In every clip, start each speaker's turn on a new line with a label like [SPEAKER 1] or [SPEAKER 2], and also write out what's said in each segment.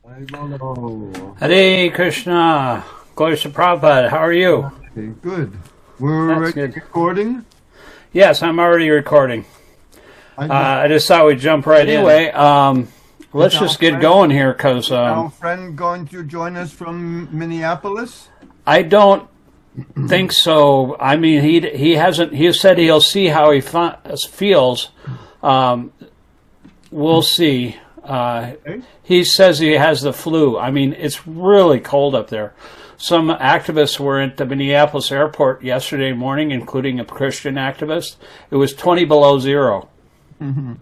[SPEAKER 1] Hello.
[SPEAKER 2] Hare Krishna. Glory to Prabhupada. How are you?
[SPEAKER 1] Okay, good. We're recording?
[SPEAKER 2] Yes, I'm already recording. I just thought we'd jump right in. Anyway, let's just get going here because...
[SPEAKER 1] our friend going to join us from Minneapolis?
[SPEAKER 2] I don't think so. I mean, he hasn't... He said he'll see how he feels. We'll see. He says he has the flu. I mean, it's really cold up there. Some activists were at the Minneapolis airport yesterday morning, including a Christian activist. It was 20 below zero. Mm-hmm.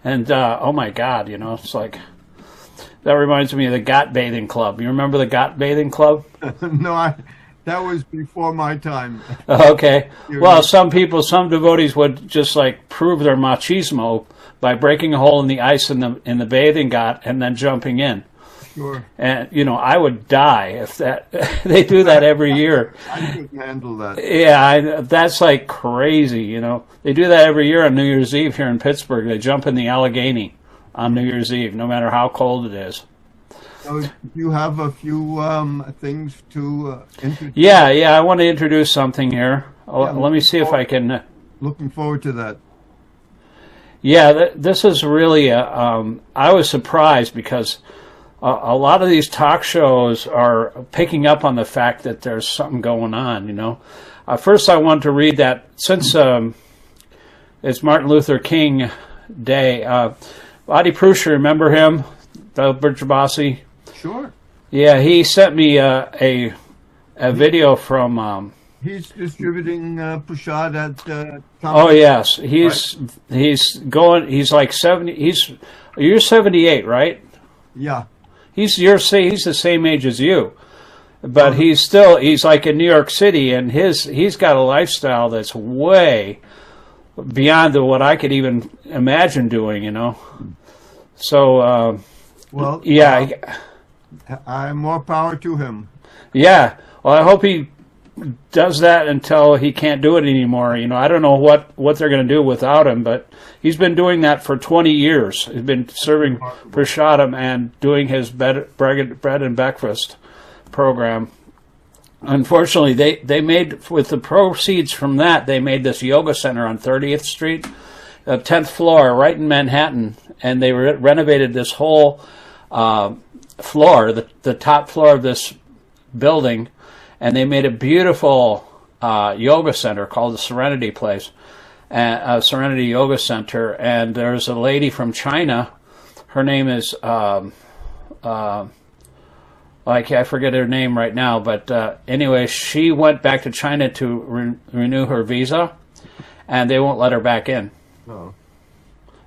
[SPEAKER 2] And, oh my God, you know, it's like, that reminds me of the Ghat Bathing Club. You remember the Ghat Bathing Club?
[SPEAKER 1] No, that was before my time.
[SPEAKER 2] Okay. Well, some devotees would just like prove their machismo by breaking a hole in the ice in the bathing ghat and then jumping in.
[SPEAKER 1] Sure.
[SPEAKER 2] And, you know, I would die if that, they do that every year.
[SPEAKER 1] I couldn't handle that.
[SPEAKER 2] Yeah, that's like crazy, you know. They do that every year on New Year's Eve here in Pittsburgh. They jump in the Allegheny on New Year's Eve, no matter how cold it is.
[SPEAKER 1] So you have a few things to introduce?
[SPEAKER 2] Yeah, I want to introduce something here. Let me see if I can...
[SPEAKER 1] Looking forward to that.
[SPEAKER 2] Yeah, this is really I was surprised because a lot of these talk shows are picking up on the fact that there's something going on, you know. First, I want to read that since it's Martin Luther King Day. Adi Prusha, remember him? The Brajabasi?
[SPEAKER 1] Sure.
[SPEAKER 2] Yeah, he sent me a video from...
[SPEAKER 1] He's distributing prasad at...
[SPEAKER 2] oh yes, he's going. He's like 70. You're 78, right?
[SPEAKER 1] Yeah.
[SPEAKER 2] He's the same age as you, but he's like in New York City, and he's got a lifestyle that's way beyond what I could even imagine doing. You know. So.
[SPEAKER 1] Well.
[SPEAKER 2] Yeah.
[SPEAKER 1] I'm more power to him.
[SPEAKER 2] Yeah. Well, I hope he does that until he can't do it anymore. You know, I don't know what they're going to do without him, but he's been doing that for 20 years. He's been serving prasadam and doing his bread and breakfast program. Unfortunately, they made, with the proceeds from that, they made this yoga center on 30th Street, 10th floor, right in Manhattan, and they renovated this whole floor, the top floor of this building, and they made a beautiful yoga center called the Serenity Place, Serenity Yoga Center. And there's a lady from China. Her name is I forget her name right now, but anyway, she went back to China to renew her visa, and they won't let her back in.
[SPEAKER 1] Oh.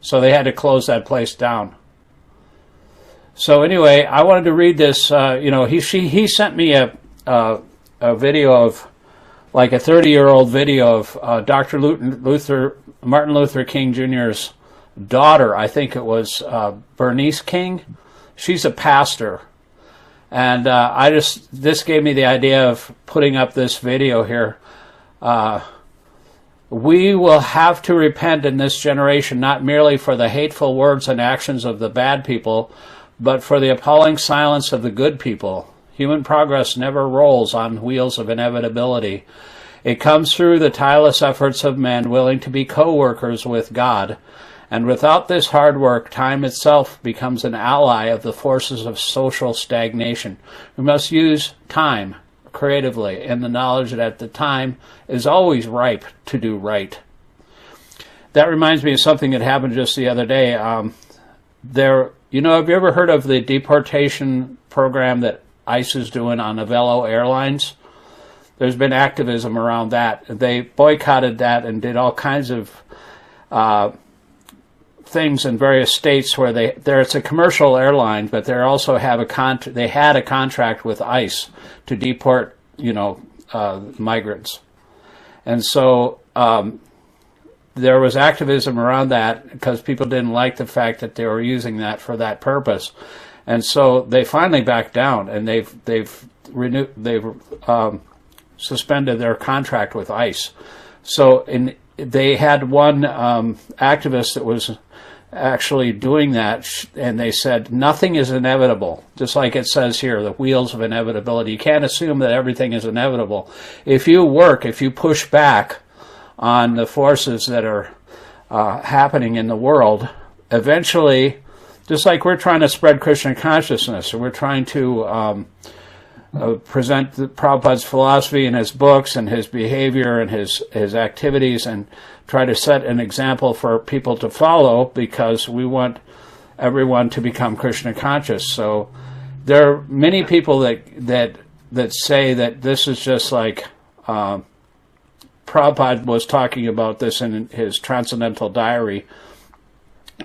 [SPEAKER 1] So
[SPEAKER 2] they had to close that place down. So anyway, I wanted to read this. You know, he sent me a video of, like a 30-year-old video of Martin Luther King Jr.'s daughter. I think it was Bernice King. She's a pastor, and this gave me the idea of putting up this video here. We will have to repent in this generation, not merely for the hateful words and actions of the bad people, but for the appalling silence of the good people. Human progress never rolls on wheels of inevitability. It comes through the tireless efforts of men willing to be co-workers with God. And without this hard work, time itself becomes an ally of the forces of social stagnation. We must use time creatively in the knowledge that the time is always ripe to do right. That reminds me of something that happened just the other day. You know, have you ever heard of the deportation program that ICE is doing on Avello Airlines? There's been activism around that. They boycotted that and did all kinds of things in various states where it's a commercial airline, but they also have they had a contract with ICE to deport, you know, migrants. And so there was activism around that because people didn't like the fact that they were using that for that purpose. And so they finally backed down, and they've suspended their contract with ICE. So they had one activist that was actually doing that, and they said nothing is inevitable, just like it says here, the wheels of inevitability. You can't assume that everything is inevitable. If you push back on the forces that are happening in the world, eventually, just like we're trying to spread Krishna consciousness, and we're trying to present Prabhupada's philosophy in his books and his behavior and his activities, and try to set an example for people to follow, because we want everyone to become Krishna conscious. So there are many people that say that this is just like Prabhupada was talking about this in his Transcendental Diary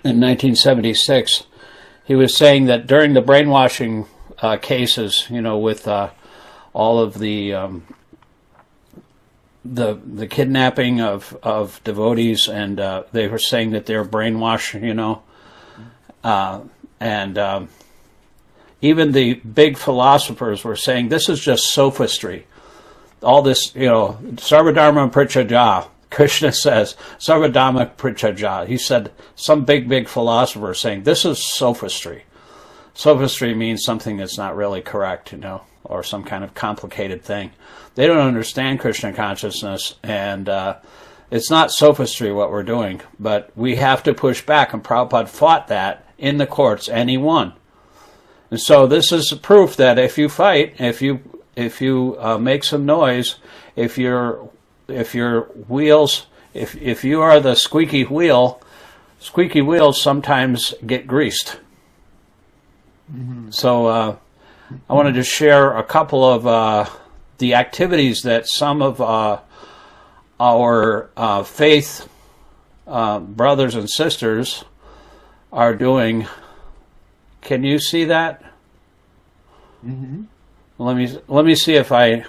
[SPEAKER 2] in 1976. He was saying that during the brainwashing cases, with all of the kidnapping of devotees, and they were saying that they're brainwashed, and even the big philosophers were saying this is just sophistry. All this, sarvadharma prachaja, Krishna says, sarvadharma prachaja. He said, some big philosopher saying this is sophistry. Sophistry means something that's not really correct, or some kind of complicated thing. They don't understand Krishna consciousness, and it's not sophistry what we're doing, but we have to push back, and Prabhupada fought that in the courts, and he won. And so this is proof that if you fight, if you make some noise, if your wheels, if you are the squeaky wheels sometimes get greased. Mm-hmm. So I wanted to share a couple of the activities that some of our faith brothers and sisters are doing. Can you see that? Mm-hmm. Let me see if I.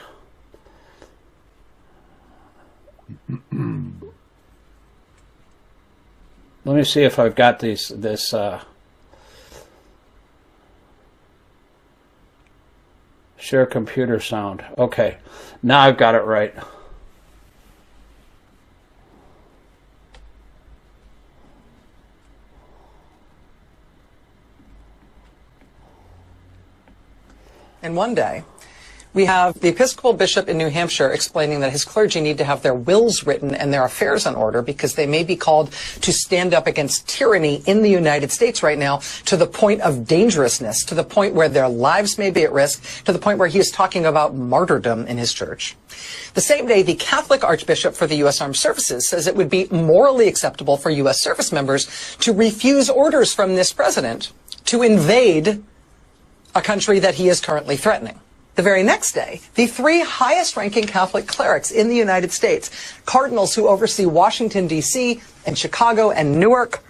[SPEAKER 2] Let me see if I've got this. Share computer sound. Okay, now I've got it right.
[SPEAKER 3] And one day, we have the Episcopal bishop in New Hampshire explaining that his clergy need to have their wills written and their affairs in order because they may be called to stand up against tyranny in the United States right now, to the point of dangerousness, to the point where their lives may be at risk, to the point where he is talking about martyrdom in his church. The same day, the Catholic Archbishop for the U.S. Armed Services says it would be morally acceptable for U.S. service members to refuse orders from this president to invade a country that he is currently threatening. The very next day, the three highest-ranking Catholic clerics in the United States, cardinals who oversee Washington, D.C., and Chicago and Newark,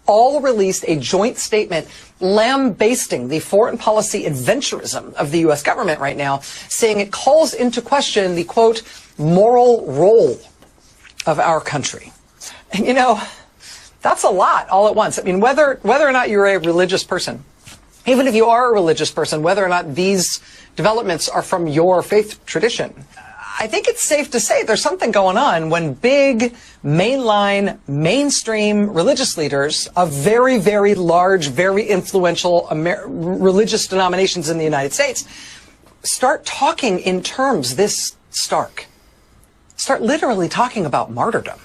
[SPEAKER 3] all released a joint statement lambasting the foreign policy adventurism of the U.S. government right now, saying it calls into question the, quote, moral role of our country. And, that's a lot all at once. I mean, whether or not you're a religious person, even if you are a religious person, whether or not these developments are from your faith tradition, I think it's safe to say there's something going on when big, mainline, mainstream religious leaders of very, very large, very influential religious denominations in the United States start talking in terms this stark. Start literally talking about martyrdom.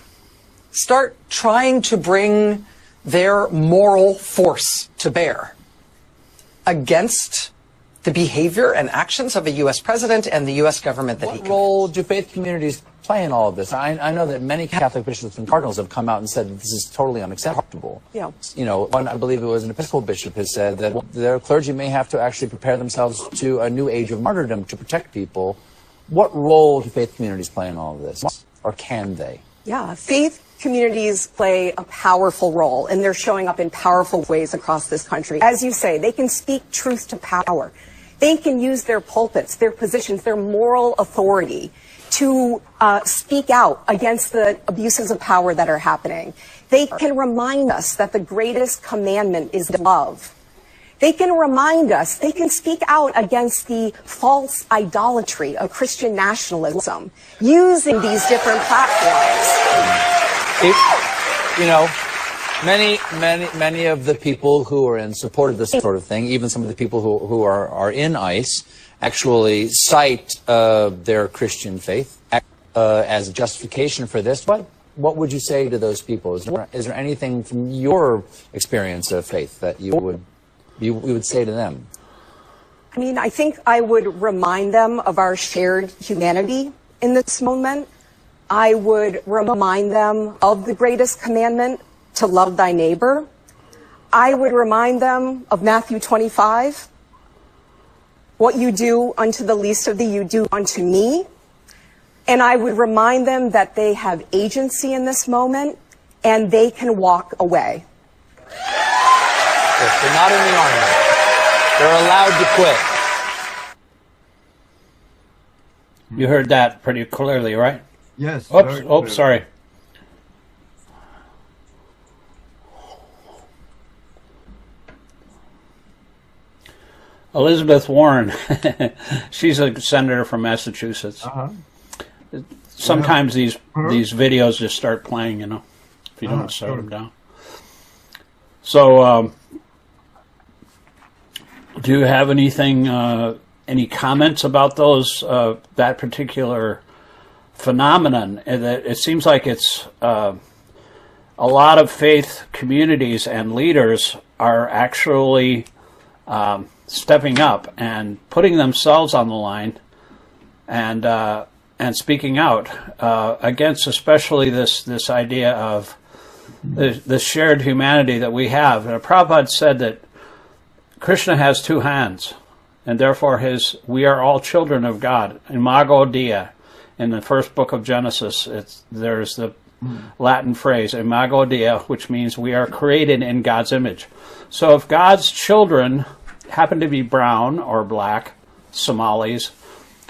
[SPEAKER 3] Start trying to bring their moral force to bear against the behavior and actions of a U.S. president and the U.S. government that he commands.
[SPEAKER 4] What role do faith communities play in all of this? I know that many Catholic bishops and cardinals have come out and said that this is totally unacceptable.
[SPEAKER 3] Yeah.
[SPEAKER 4] One, I believe it was an Episcopal bishop, has said that their clergy may have to actually prepare themselves to a new age of martyrdom to protect people. What role do faith communities play in all of this? Or can they?
[SPEAKER 5] Yeah, faith communities play a powerful role, and they're showing up in powerful ways across this country. As you say, they can speak truth to power. They can use their pulpits, their positions, their moral authority to speak out against the abuses of power that are happening. They can remind us that the greatest commandment is love. They can remind us, they can speak out against the false idolatry of Christian nationalism using these different platforms.
[SPEAKER 4] Many of the people who are in support of this sort of thing, even some of the people who are in ICE, actually cite their Christian faith as a justification for this. What would you say to those people? Is there anything from your experience of faith that you would say to them?
[SPEAKER 5] I mean, I think I would remind them of our shared humanity in this moment. I would remind them of the greatest commandment, to love thy neighbor. I would remind them of Matthew 25. What you do unto the least of these, you do unto me. And I would remind them that they have agency in this moment and they can walk away.
[SPEAKER 4] Yes, they're not in the army. They're allowed to quit.
[SPEAKER 2] You heard that pretty clearly, right?
[SPEAKER 1] Yes.
[SPEAKER 2] Oops, sorry. Elizabeth Warren, she's a senator from Massachusetts. Sometimes these videos just start playing, you know, if you don't shut them down. So, do you have anything, any comments about those, that particular phenomenon? It seems like it's a lot of faith communities and leaders are actually stepping up and putting themselves on the line and speaking out against especially this idea of the shared humanity that we have. And Prabhupada said that Kṛṣṇa has two hands, and therefore we are all children of God. Imago Dei, in the first book of Genesis, there's the Latin phrase, Imago Dei, which means we are created in God's image. So if God's children happen to be brown or black, Somalis.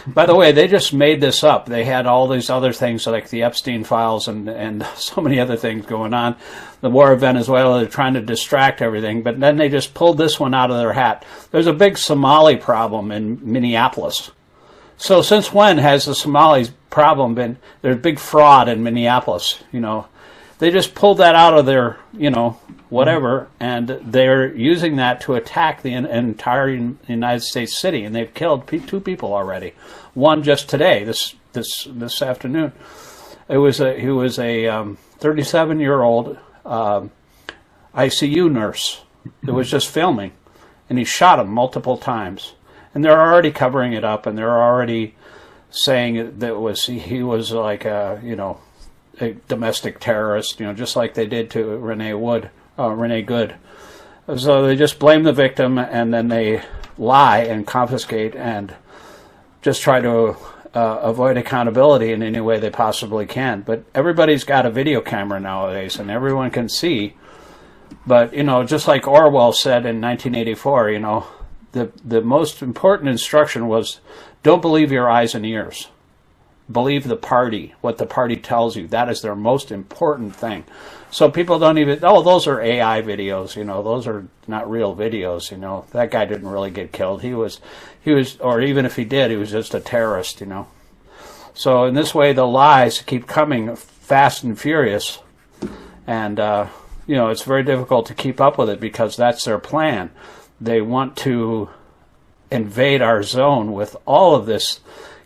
[SPEAKER 2] By the way, they just made this up. They had all these other things like the Epstein files and so many other things going on. The war of Venezuela, they're trying to distract everything, but then they just pulled this one out of their hat. There's a big Somali problem in Minneapolis. So since when has the Somalis problem been, there's big fraud in Minneapolis, you know. They just pulled that out of their, you know, whatever, and they're using that to attack the entire United States city, and they've killed two people already. One just today, this afternoon. He was a 37-year-old ICU nurse that was just filming, and he shot him multiple times. And they're already covering it up, and they're already saying that he was like a, you know, a domestic terrorist, you know, just like they did to Renee Good. So they just blame the victim, and then they lie and confiscate and just try to avoid accountability in any way they possibly can. But everybody's got a video camera nowadays, and everyone can see. But, you know, just like Orwell said in 1984, you know, the most important instruction was, don't believe your eyes and ears. Believe the party, what the party tells you. That is their most important thing. So people don't even, those are AI videos, you know, those are not real videos, you know. That guy didn't really get killed. He was, or even if he did, he was just a terrorist, you know. So in this way, the lies keep coming fast and furious. And, you know, it's very difficult to keep up with it because that's their plan. They want to invade our zone with all of this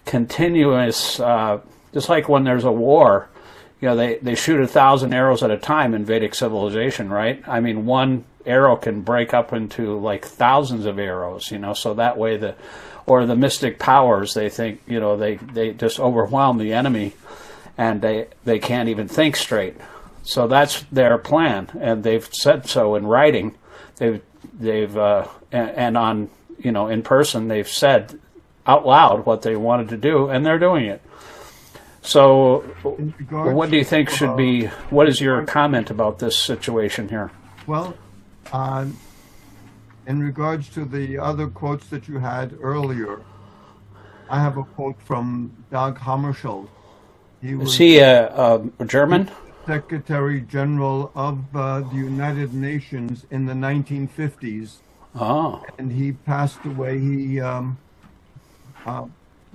[SPEAKER 2] continuous, just like when there's a war, you know, they shoot 1,000 arrows at a time in Vedic civilization, right? I mean, one arrow can break up into like thousands of arrows, you know, so that way the mystic powers, they think, you know, they just overwhelm the enemy and they can't even think straight. So that's their plan, and they've said so in writing. They've and on, you know, in person, they've said out loud what they wanted to do, and they're doing it. So what do you think should be, what is your comment about this situation here?
[SPEAKER 1] Well, in regards to the other quotes that you had earlier, I have a quote from Dag Hammarskjöld.
[SPEAKER 2] Is he a German?
[SPEAKER 1] Secretary General of the United Nations in the 1950s.
[SPEAKER 2] Oh.
[SPEAKER 1] And he passed away. He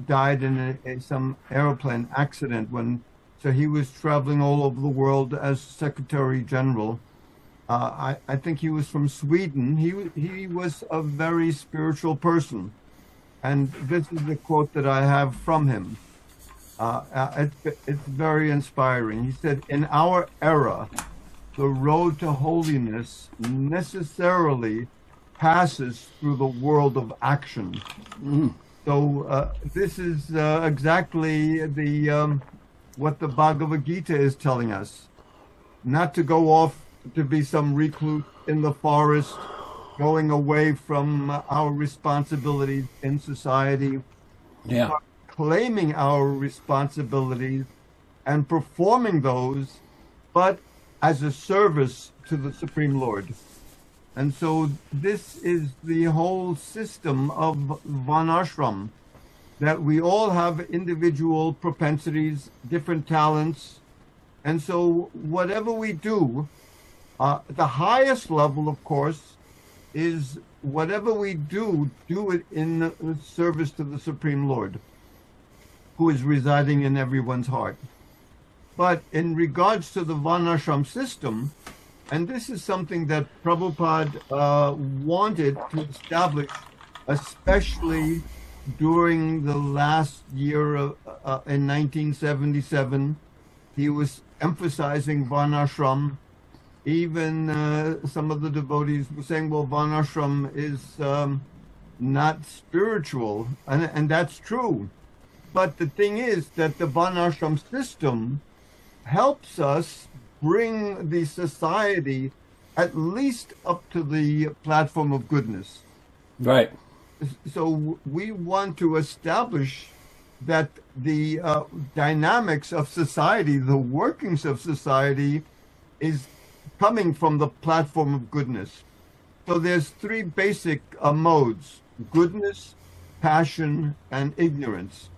[SPEAKER 1] died in some airplane accident so he was traveling all over the world as Secretary General. I think he was from Sweden. He was a very spiritual person. And this is the quote that I have from him. It's very inspiring. He said, "In our era, the road to holiness necessarily passes through the world of action." So this is exactly what the Bhagavad Gita is telling us. Not to go off to be some recluse in the forest, going away from our responsibilities in society,
[SPEAKER 2] Yeah.
[SPEAKER 1] claiming our responsibilities and performing those, but as a service to the Supreme Lord. And so this is the whole system of varnashrama, that we all have individual propensities, different talents. And so whatever we do, the highest level, of course, is whatever we do it in service to the Supreme Lord, who is residing in everyone's heart. But in regards to the varnashrama system, and this is something that Prabhupada wanted to establish, especially during the last year in 1977, he was emphasizing varnashrama. Even some of the devotees were saying, well, varnashrama is not spiritual, and that's true. But the thing is that the varnashrama system helps us bring the society at least up to the platform of goodness.
[SPEAKER 2] Right.
[SPEAKER 1] So we want to establish that the dynamics of society, the workings of society, is coming from the platform of goodness. So there's three basic modes: goodness, passion, and ignorance.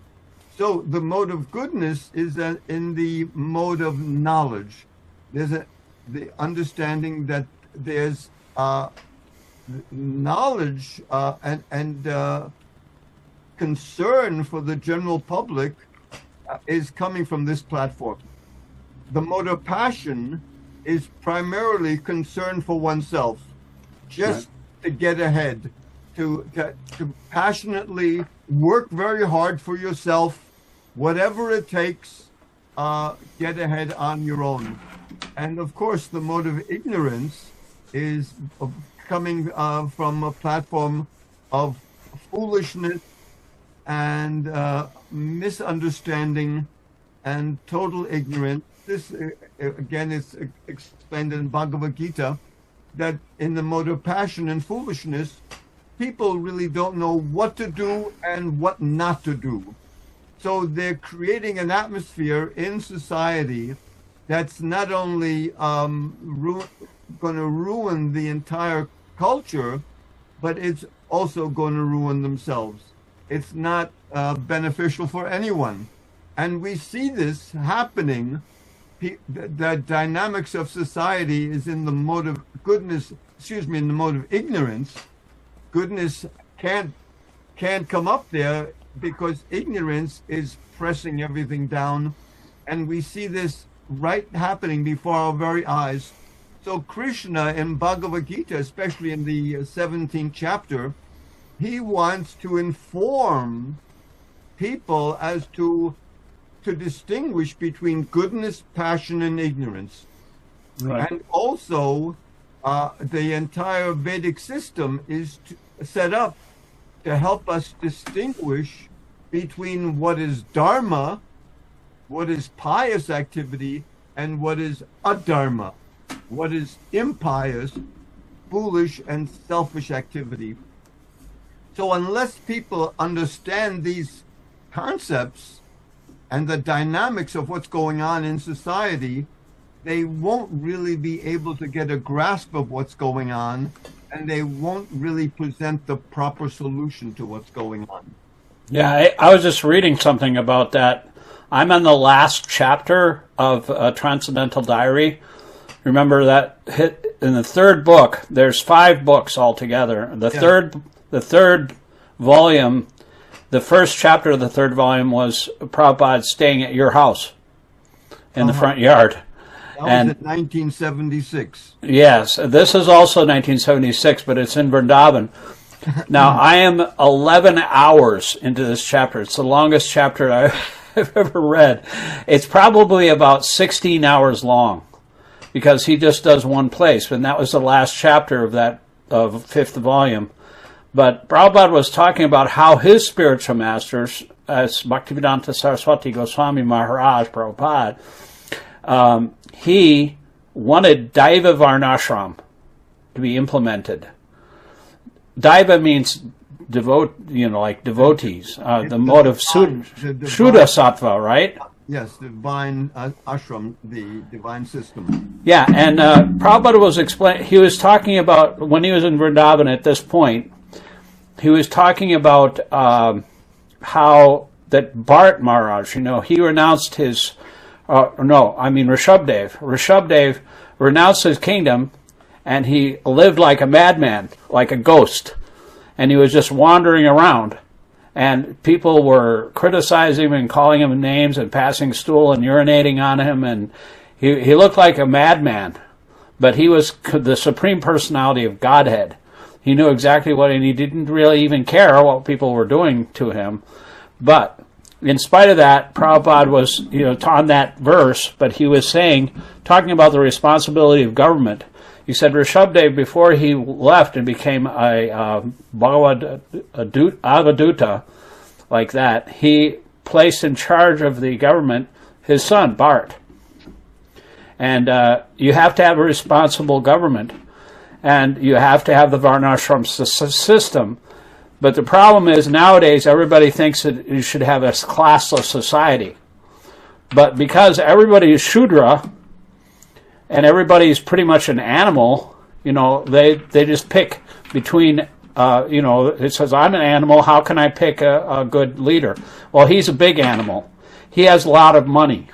[SPEAKER 1] So the mode of goodness is in the mode of knowledge. There's the understanding that there's knowledge and concern for the general public is coming from this platform. The mode of passion is primarily concern for oneself, just to get ahead, to passionately work very hard for yourself, whatever it takes, get ahead on your own. And of course, the mode of ignorance is coming from a platform of foolishness and misunderstanding and total ignorance. This, again, is explained in Bhagavad Gita, that in the mode of passion and foolishness, people really don't know what to do and what not to do. So they're creating an atmosphere in society that's not only going to ruin the entire culture, but it's also going to ruin themselves. It's not beneficial for anyone. And we see this happening. The dynamics of society is in the mode of goodness, in the mode of ignorance. Goodness can't come up there because ignorance is pressing everything down. And we see this right happening before our very eyes. So Kṛṣṇa in Bhagavad Gita, especially in the 17th chapter, he wants to inform people as to distinguish between goodness, passion, and ignorance. Right. And also, the entire Vedic system is set up to help us distinguish between what is dharma, what is pious activity, and what is adharma, what is impious, foolish, and selfish activity. So unless people understand these concepts and the dynamics of what's going on in society, they won't really be able to get a grasp of what's going on, and they won't really present the proper solution to what's going on.
[SPEAKER 2] Yeah, I was just reading something about that. I'm on the last chapter of Transcendental Diary. Remember that hit in the third book. There's 5 books altogether. The third volume. The first chapter of the third volume was Prabhupada staying at your house in the front yard.
[SPEAKER 1] That was in 1976.
[SPEAKER 2] Yes, this is also 1976, but it's in Vrindavan. Now, I am 11 hours into this chapter. It's the longest chapter I've ever read. It's probably about 16 hours long, because he just does one place, and that was the last chapter of fifth volume. But Prabhupada was talking about how his spiritual masters, as Bhaktivedanta Saraswati Goswami Maharaj Prabhupada, he wanted daiva-varṇāśrama to be implemented. Daiva means like devotees. The mode of Shuddha Sattva, right?
[SPEAKER 1] Yes, divine ashram, the divine system.
[SPEAKER 2] Yeah, and Prabhupada was explaining. He was talking about when he was in Vrindavan at this point. He was talking about how that Bharat Maharaj, he renounced his. Rishabdev. Rishabdev renounced his kingdom, and he lived like a madman, like a ghost, and he was just wandering around, and people were criticizing him and calling him names and passing stool and urinating on him, and he looked like a madman, but he was the supreme personality of Godhead. He knew exactly what, and he didn't really even care what people were doing to him. But in spite of that, Prabhupada was, on that verse, but he was talking about the responsibility of government. He said Rishabdev, before he left and became a Avaduta, like that, he placed in charge of the government his son, Bharat. And you have to have a responsible government, and you have to have the varnashrama system. But the problem is nowadays everybody thinks that you should have a classless society. But because everybody is Shudra and everybody's pretty much an animal, they just pick between, it says, I'm an animal, how can I pick a good leader? Well, he's a big animal. He has a lot of money,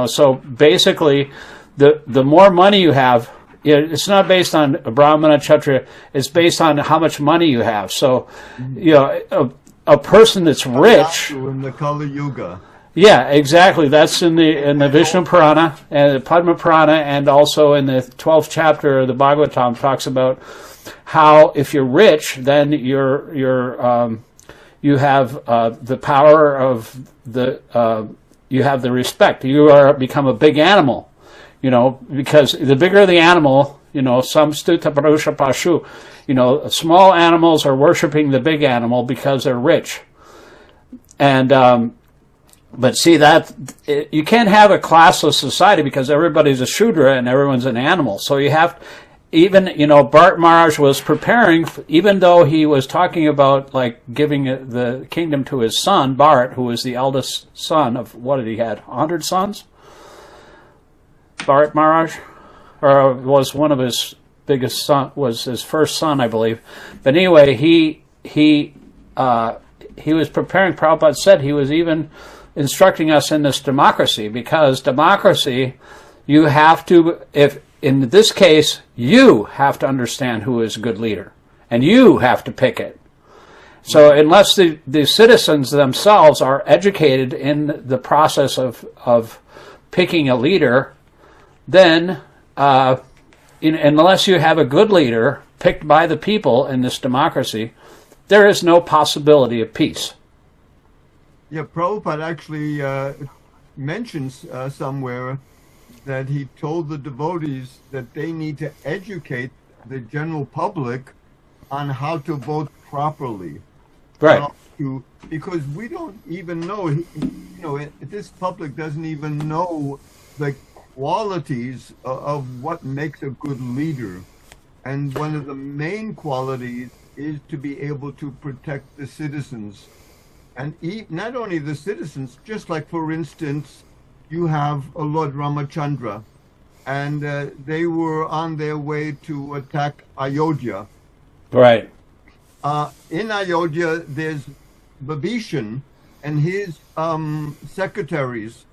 [SPEAKER 2] so basically the more money you have, it's not based on Brahmana, Kshatriya. It's based on how much money you have. So, a person that's rich.
[SPEAKER 1] In the Kali Yuga.
[SPEAKER 2] Yeah, exactly. That's in the Vishnu Purana and the Padma Purana, and also in the 12th chapter of the Bhagavatam talks about how if you're rich, then you have the power of you have the respect. You become a big animal. Because the bigger the animal, samstuta parusha pashu, small animals are worshiping the big animal because they're rich. And, but see you can't have a classless society because everybody's a Shudra and everyone's an animal. So you have, Bharat Maharaj was preparing, even though he was talking about like giving the kingdom to his son, Bharat, who was the eldest son of, what did he had, 100 sons? Bharat Maharaj, or was one of his biggest son, was his first son, I believe. But anyway, he was preparing. Prabhupada said he was even instructing us in this democracy, because democracy, you have to, if in this case, you have to understand who is a good leader, and you have to pick it. So unless the citizens themselves are educated in the process of picking a leader, then unless you have a good leader picked by the people in this democracy, there is no possibility of peace.
[SPEAKER 1] Yeah, Prabhupada actually mentions somewhere that he told the devotees that they need to educate the general public on how to vote properly.
[SPEAKER 2] Right.
[SPEAKER 1] Because we don't even know, this public doesn't even know the qualities of what makes a good leader. And one of the main qualities is to be able to protect the citizens. And not only the citizens, just like, for instance, you have a Lord Ramachandra, and they were on their way to attack Ayodhya.
[SPEAKER 2] Right.
[SPEAKER 1] In Ayodhya, there's Vibhishan and his secretaries.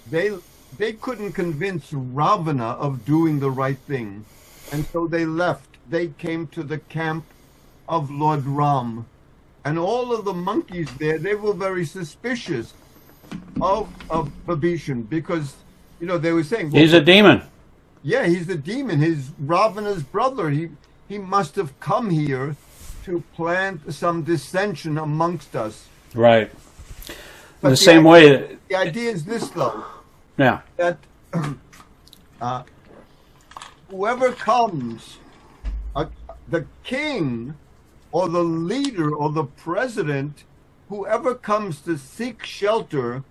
[SPEAKER 1] They couldn't convince Ravana of doing the right thing, and so they left. They came to the camp of Lord Ram, and all of the monkeys there, they were very suspicious of Vibhishan, because they were saying,
[SPEAKER 2] he's a demon.
[SPEAKER 1] Yeah, he's a demon. He's Ravana's brother. He must have come here to plant some dissension amongst us.
[SPEAKER 2] Right.
[SPEAKER 1] But
[SPEAKER 2] The same way.
[SPEAKER 1] The idea is this, though.
[SPEAKER 2] Yeah.
[SPEAKER 1] That whoever comes, the king or the leader or the president, whoever comes to seek shelter,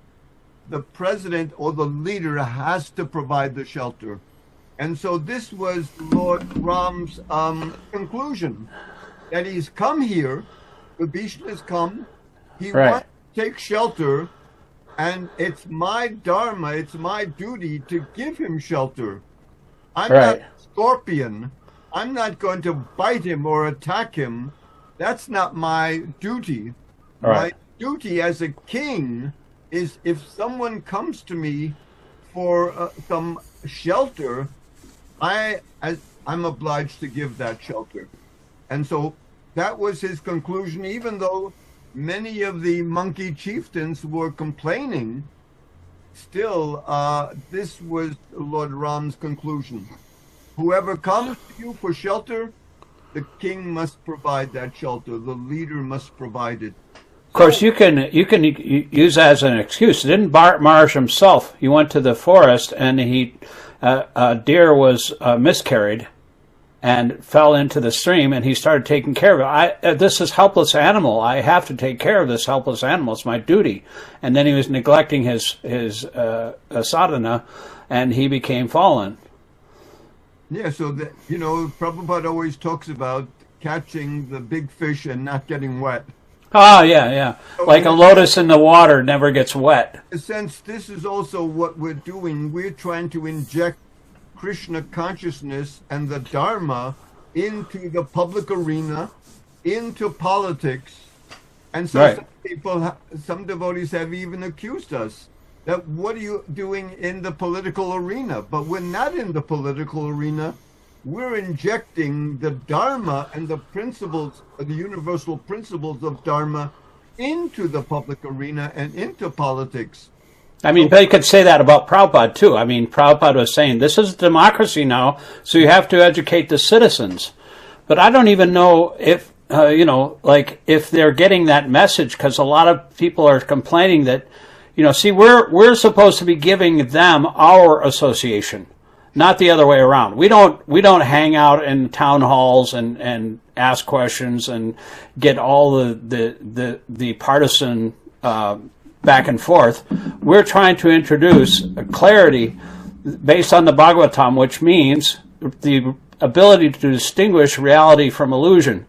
[SPEAKER 1] the president or the leader has to provide the shelter. And so this was Lord Ram's conclusion, that he's come here, Vibhishana has come, he wants to take shelter, and it's my dharma, it's my duty to give him shelter. I'm not a scorpion. I'm not going to bite him or attack him. That's not my duty. My duty as a king is, if someone comes to me for some shelter, I'm obliged to give that shelter. And so that was his conclusion, even though many of the monkey chieftains were complaining. Still, this was Lord Ram's conclusion. Whoever comes to you for shelter, the king must provide that shelter. The leader must provide it.
[SPEAKER 2] Of course, you can use that as an excuse. Didn't Maharaj himself? He went to the forest and a deer was miscarried and fell into the stream, and he started taking care of it. This is helpless animal. I have to take care of this helpless animal. It's my duty. And then he was neglecting his sadhana, and he became fallen.
[SPEAKER 1] Yeah, so Prabhupada always talks about catching the big fish and not getting wet.
[SPEAKER 2] Oh, yeah. So like a lotus in the water never gets wet.
[SPEAKER 1] In a sense, this is also what we're doing. We're trying to inject Kṛṣṇa consciousness and the Dharma into the public arena, into politics. And so some devotees have even accused us that what are you doing in the political arena? But we're not in the political arena. We're injecting the Dharma and the principles, the universal principles of Dharma into the public arena and into politics.
[SPEAKER 2] I mean, they could say that about Prabhupada, too. I mean, Prabhupada was saying, this is democracy now, so you have to educate the citizens. But I don't even know if, if they're getting that message, because a lot of people are complaining that, we're supposed to be giving them our association, not the other way around. We don't hang out in town halls and ask questions and get all the partisan back and forth. We're trying to introduce a clarity based on the Bhagavatam, which means the ability to distinguish reality from illusion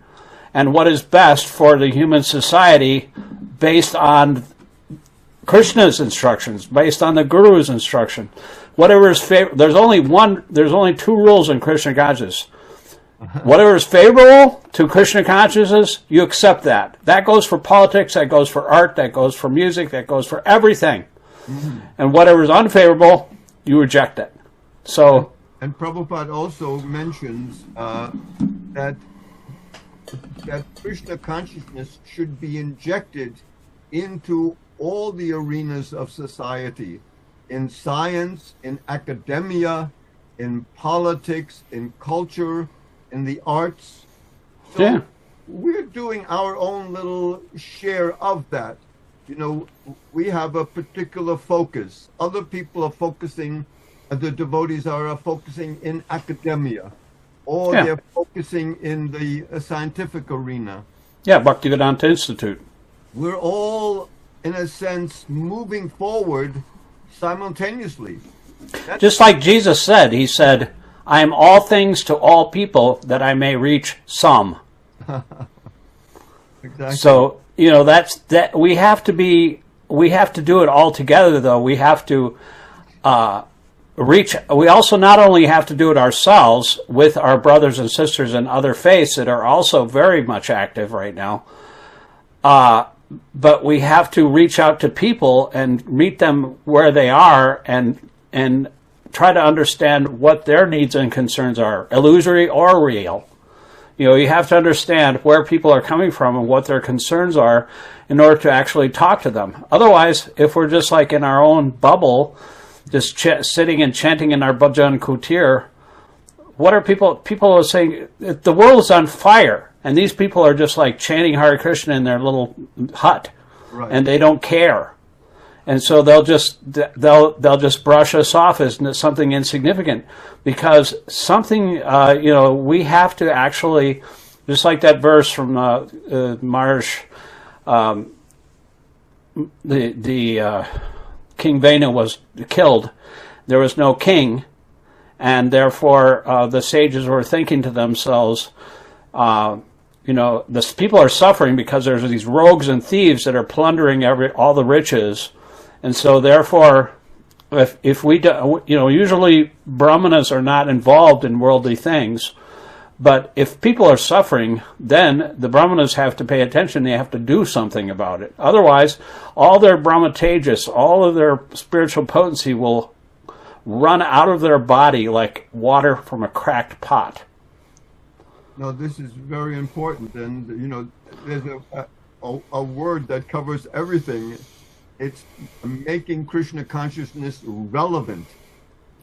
[SPEAKER 2] and what is best for the human society based on Krishna's instructions, based on the Guru's instruction. Whatever is there's only two rules in Krishna consciousness. Whatever is favorable to Krishna consciousness, you accept that. That goes for politics, that goes for art, that goes for music, that goes for everything. Mm-hmm. And whatever is unfavorable, you reject it. So,
[SPEAKER 1] and Prabhupada also mentions that Krishna consciousness should be injected into all the arenas of society, in science, in academia, in politics, in culture, in the arts. So we're doing our own little share of that. We have a particular focus. Other people are focusing, the devotees are focusing in academia, or they're focusing in the scientific arena.
[SPEAKER 2] Yeah, Bhaktivedanta Institute.
[SPEAKER 1] We're all, in a sense, moving forward simultaneously.
[SPEAKER 2] Just like Jesus said, he said, I am all things to all people that I may reach some.
[SPEAKER 1] Exactly.
[SPEAKER 2] So, that's that. We have to do it all together, though. We have to we also not only have to do it ourselves with our brothers and sisters in other faiths that are also very much active right now, but we have to reach out to people and meet them where they are and try to understand what their needs and concerns are, illusory or real. You have to understand where people are coming from and what their concerns are in order to actually talk to them. Otherwise, if we're just like in our own bubble, just sitting and chanting in our bhajan kutir, what are people are saying? The world is on fire, and these people are just like chanting Hare Krishna in their little hut,
[SPEAKER 1] Right.
[SPEAKER 2] and they don't care. And so they'll just brush us off as something insignificant, because something we have to actually, just like that verse from Marsh, the King Vena was killed. There was no king, and therefore the sages were thinking to themselves, the people are suffering because there's these rogues and thieves that are plundering all the riches. And so, therefore, if we do, usually brahmanas are not involved in worldly things, but if people are suffering, then the brahmanas have to pay attention. They have to do something about it. Otherwise, all their brahma-tejas, all of their spiritual potency will run out of their body like water from a cracked pot.
[SPEAKER 1] No, this is very important, and there's a word that covers everything. It's making Krishna consciousness relevant.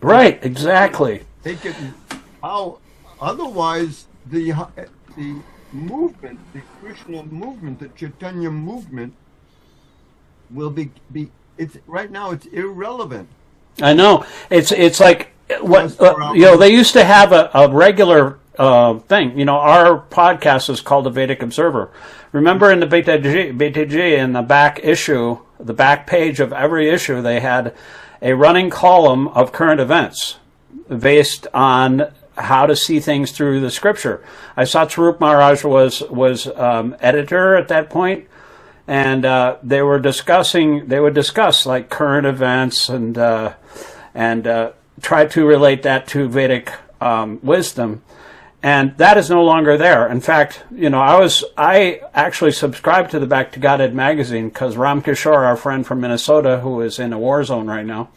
[SPEAKER 2] Right, exactly.
[SPEAKER 1] Take it how otherwise the movement, the Krishna movement, the Chaitanya movement will be it's right now it's irrelevant.
[SPEAKER 2] I know. It's like what they used to have a regular thing. Our podcast is called the Vedic Observer. Remember in the BTG in the back issue, the back page of every issue, they had a running column of current events based on how to see things through the scripture. I saw Tarup Maharaj was editor at that point, and they would discuss like current events and try to relate that to Vedic wisdom. And that is no longer there. In fact, I actually subscribed to the Back to Godhead magazine because Ram Kishore, our friend from Minnesota, who is in a war zone right now,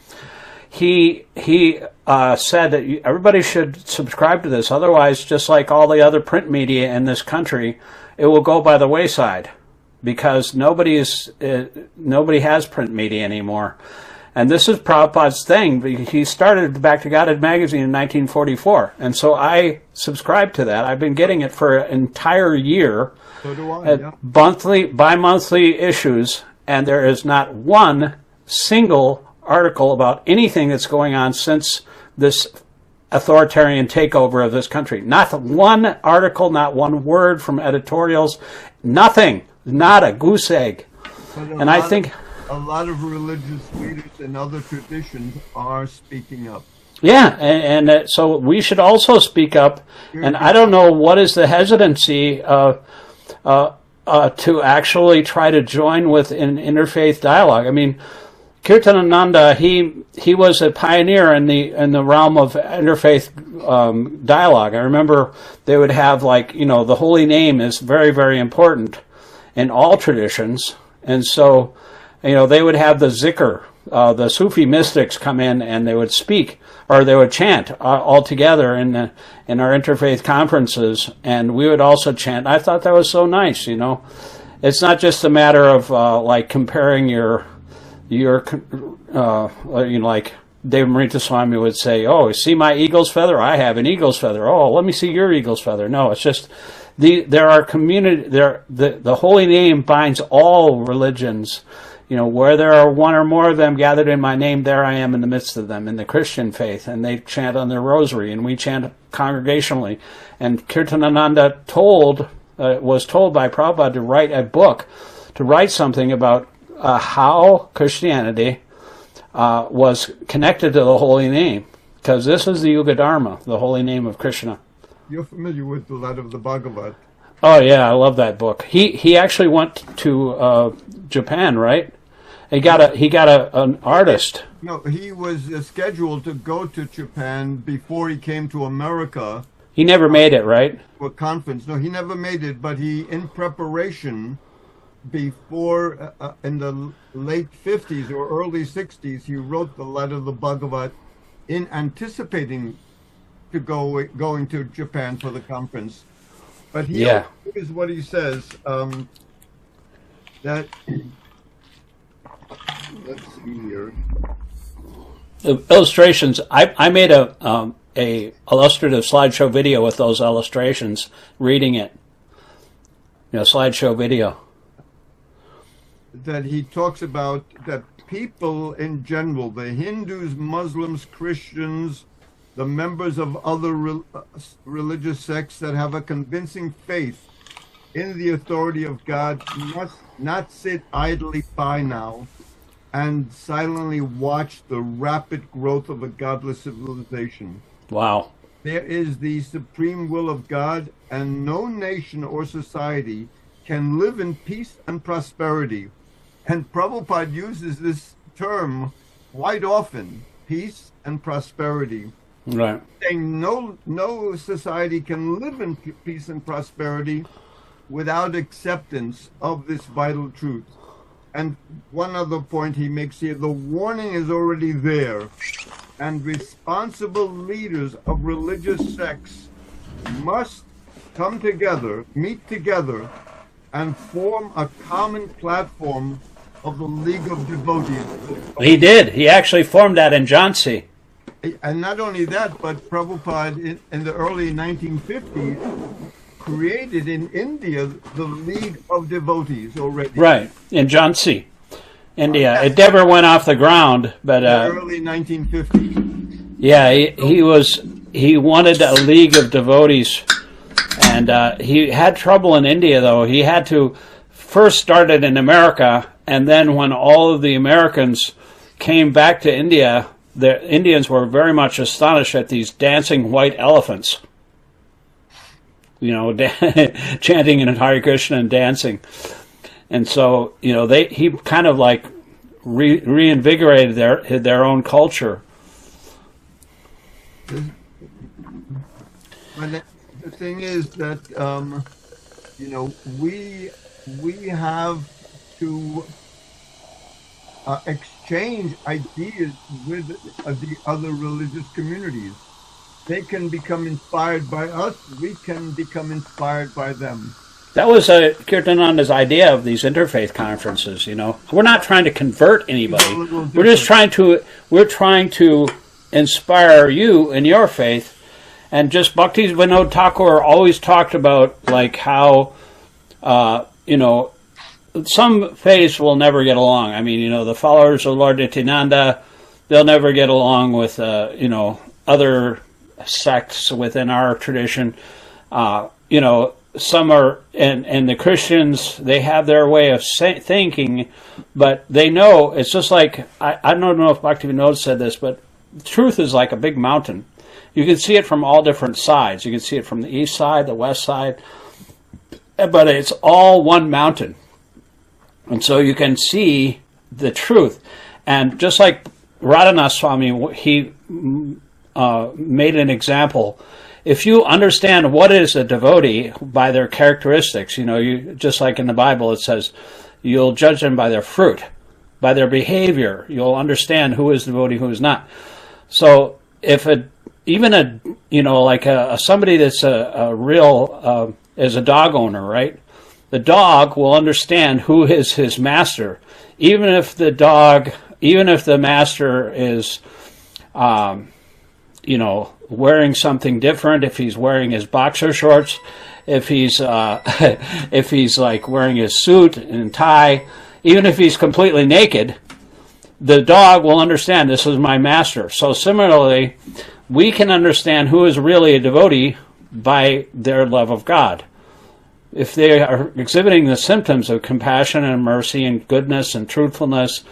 [SPEAKER 2] he said that everybody should subscribe to this. Otherwise, just like all the other print media in this country, it will go by the wayside because nobody has print media anymore. And this is Prabhupada's thing. He started the Back to Godhead magazine in 1944. And so I subscribed to that. I've been getting it for an entire year.
[SPEAKER 1] So do I, yeah.
[SPEAKER 2] Bi-monthly issues. And there is not one single article about anything that's going on since this authoritarian takeover of this country. Not one article, not one word from editorials, nothing. Not a goose egg. And I think
[SPEAKER 1] a lot of religious leaders and other traditions are speaking up.
[SPEAKER 2] Yeah, and so we should also speak up. And I don't know what is the hesitancy to actually try to join with an interfaith dialogue. I mean, Kirtanananda, he was a pioneer in the realm of interfaith dialogue. I remember they would have the holy name is very, very important in all traditions, and so they would have the zikr. The Sufi mystics come in and they would speak, or they would chant all together in our interfaith conferences, and we would also chant. I thought that was so nice. It's not just a matter of comparing your like Deva Marita Swami would say, "Oh, see my eagle's feather? I have an eagle's feather. Oh, let me see your eagle's feather." No, it's just there are community. The holy name binds all religions. Where there are one or more of them gathered in my name, there I am in the midst of them, in the Christian faith. And they chant on their rosary, and we chant congregationally. And Kirtanananda was told by Prabhupada to write a book, to write something about how Christianity was connected to the holy name. Because this is the Yuga Dharma, the holy name of Kṛṣṇa.
[SPEAKER 1] You're familiar with the letter of the Bhagavad.
[SPEAKER 2] Oh, yeah, I love that book. He actually went to Japan, right? He got an artist.
[SPEAKER 1] No, he was scheduled to go to Japan before he came to America.
[SPEAKER 2] He never made it, right?
[SPEAKER 1] For a conference. No, he never made it, but in preparation, before, in the late 50s or early 60s, he wrote the letter of the Bhagavad in anticipating to going to Japan for the conference. But here's what he says, that, let's see here.
[SPEAKER 2] Illustrations. I made a illustrative slideshow video with those illustrations, reading it. Slideshow video.
[SPEAKER 1] That he talks about that people in general, the Hindus, Muslims, Christians, the members of other religious sects that have a convincing faith in the authority of God must not sit idly by now and silently watch the rapid growth of a godless civilization.
[SPEAKER 2] Wow.
[SPEAKER 1] There is the supreme will of God, and no nation or society can live in peace and prosperity. And Prabhupada uses this term quite often, peace and prosperity.
[SPEAKER 2] Right.
[SPEAKER 1] Saying no society can live in peace and prosperity without acceptance of this vital truth. And one other point he makes here, the warning is already there, and responsible leaders of religious sects must come together, meet together, and form a common platform of the League of Devotees.
[SPEAKER 2] He did. He actually formed that in Jhansi.
[SPEAKER 1] And not only that, but Prabhupada in the early 1950s created in India the League of Devotees already.
[SPEAKER 2] Right, in Jhansi, India. It never went off the ground, but
[SPEAKER 1] the early 1950s.
[SPEAKER 2] Yeah, he wanted a League of Devotees, and he had trouble in India, though. He had to first start it in America, and then when all of the Americans came back to India, the Indians were very much astonished at these dancing white elephants. Chanting in Hare Krishna and dancing. And so, he kind of like reinvigorated their own culture.
[SPEAKER 1] But the thing is that, we have to exchange ideas with the other religious communities. They can become inspired by us. We can become inspired by them.
[SPEAKER 2] That was Kirtananda's idea of these interfaith conferences. We're not trying to convert anybody. We're just trying to inspire you in your faith. And just Bhakti Vinod Thakur always talked about like how some faiths will never get along. I mean, the followers of Lord Nityananda, they'll never get along with other sects within our tradition. Some are, and the Christians, they have their way of thinking, but they know, it's just like, I don't know if Bhaktivinoda said this, but truth is like a big mountain. You can see it from all different sides. You can see it from the east side, the west side, but it's all one mountain. And so you can see the truth. And just like Radhanath he made an example. If you understand what is a devotee by their characteristics, you just like in the Bible it says, you'll judge them by their fruit, by their behavior. You'll understand who is devotee, who is not. So if somebody that's a real is a dog owner, right? The dog will understand who is his master, even if the master is wearing something different, if he's wearing his boxer shorts, if he's like wearing his suit and tie, even if he's completely naked, the dog will understand this is my master. So similarly, we can understand who is really a devotee by their love of God. If they are exhibiting the symptoms of compassion and mercy and goodness and truthfulness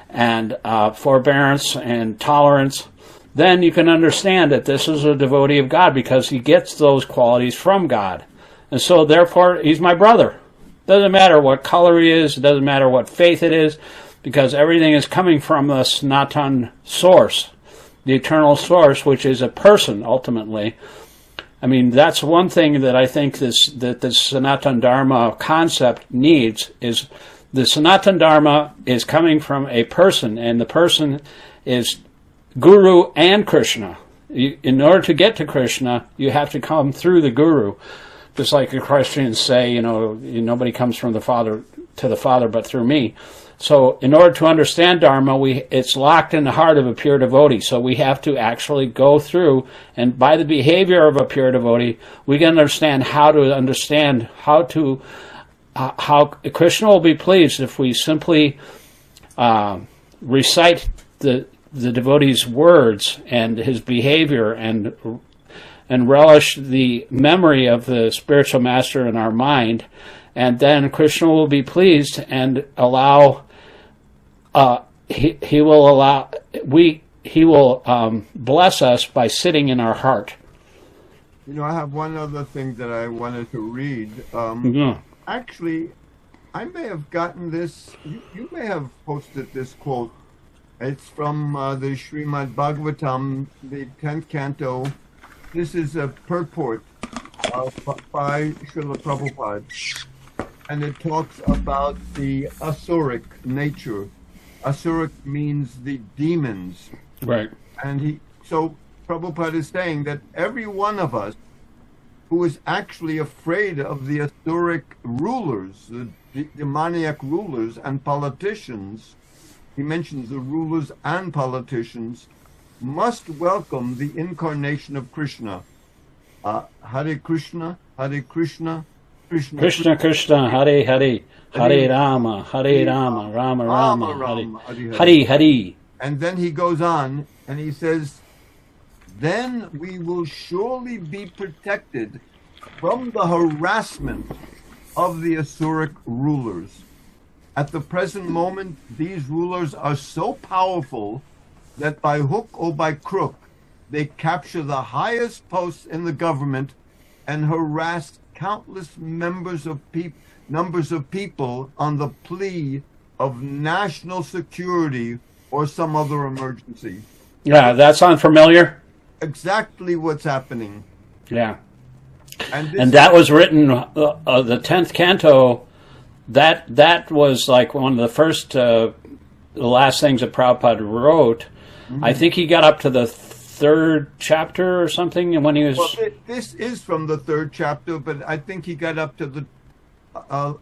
[SPEAKER 2] and forbearance and tolerance, then you can understand that this is a devotee of God because he gets those qualities from God. And so therefore, he's my brother. Doesn't matter what color he is, it doesn't matter what faith it is, because everything is coming from the Sanatan source, the eternal source, which is a person ultimately. I mean, that's one thing that I think this Sanatan Dharma concept needs, is the Sanatan Dharma is coming from a person, and the person is Guru and Kṛṣṇa. In order to get to Kṛṣṇa, you have to come through the Guru. Just like the Christians say, nobody comes from the Father to the Father but through me. So in order to understand Dharma, it's locked in the heart of a pure devotee. So we have to actually go through, and by the behavior of a pure devotee, we can understand how Kṛṣṇa will be pleased if we simply recite the devotee's words and his behavior and relish the memory of the spiritual master in our mind, and then Kṛṣṇa will be pleased and allow. He will bless us by sitting in our heart.
[SPEAKER 1] I have one other thing that I wanted to read. Actually, I may have gotten this. You may have posted this quote. It's from the Srimad Bhagavatam, the 10th canto. This is a purport by Srila Prabhupada, and it talks about the asuric nature. Asuric means the demons.
[SPEAKER 2] Right.
[SPEAKER 1] And so Prabhupada is saying that every one of us who is actually afraid of the asuric rulers, the demoniac rulers and politicians, he mentions the rulers and politicians, must welcome the incarnation of Kṛṣṇa. Hare Kṛṣṇa, Hare Kṛṣṇa,
[SPEAKER 2] Kṛṣṇa Kṛṣṇa, Hare Hare, Hare Rama, Hare Rama, Rama Rama, Hare Hare.
[SPEAKER 1] And then he goes on and he says, then we will surely be protected from the harassment of the asuric rulers. At the present moment, these rulers are so powerful that by hook or by crook, they capture the highest posts in the government and harass countless numbers of people on the plea of national security or some other emergency.
[SPEAKER 2] Yeah, that sound familiar?
[SPEAKER 1] Exactly what's happening.
[SPEAKER 2] Yeah. And that was written, the 10th canto, that was like one of the first, the last things that Prabhupada wrote. Mm-hmm. I think he got up to the 3rd chapter or something, and when he was...
[SPEAKER 1] Well, this is from the 3rd chapter, but I think he got up to the 11th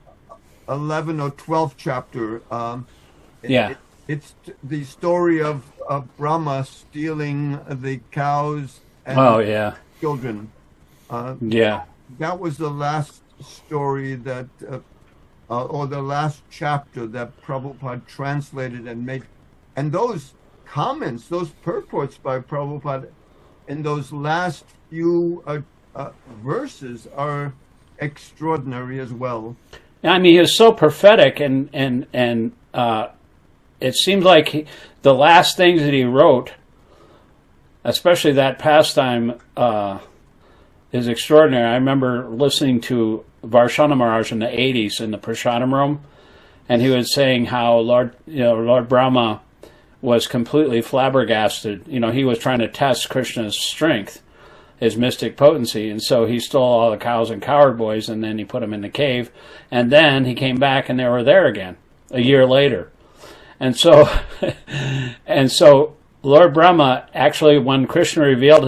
[SPEAKER 1] or 12th chapter. It's the story of Brahma stealing the cows and children. That was the last story that, or the last chapter that Prabhupada translated and made. And those comments, those purports by Prabhupada in those last few verses are extraordinary as well.
[SPEAKER 2] I mean, he was so prophetic, and it seems like the last things that he wrote, especially that pastime, is extraordinary. I remember listening to Varshana Maharaj in the 80s in the Prasadam room, and he was saying how Lord Brahma was completely flabbergasted. He was trying to test Krishna's strength, his mystic potency, and so he stole all the cows and cowherd boys, and then he put them in the cave, and then he came back and they were there again a year later. And so Lord Brahma, actually, when Kṛṣṇa revealed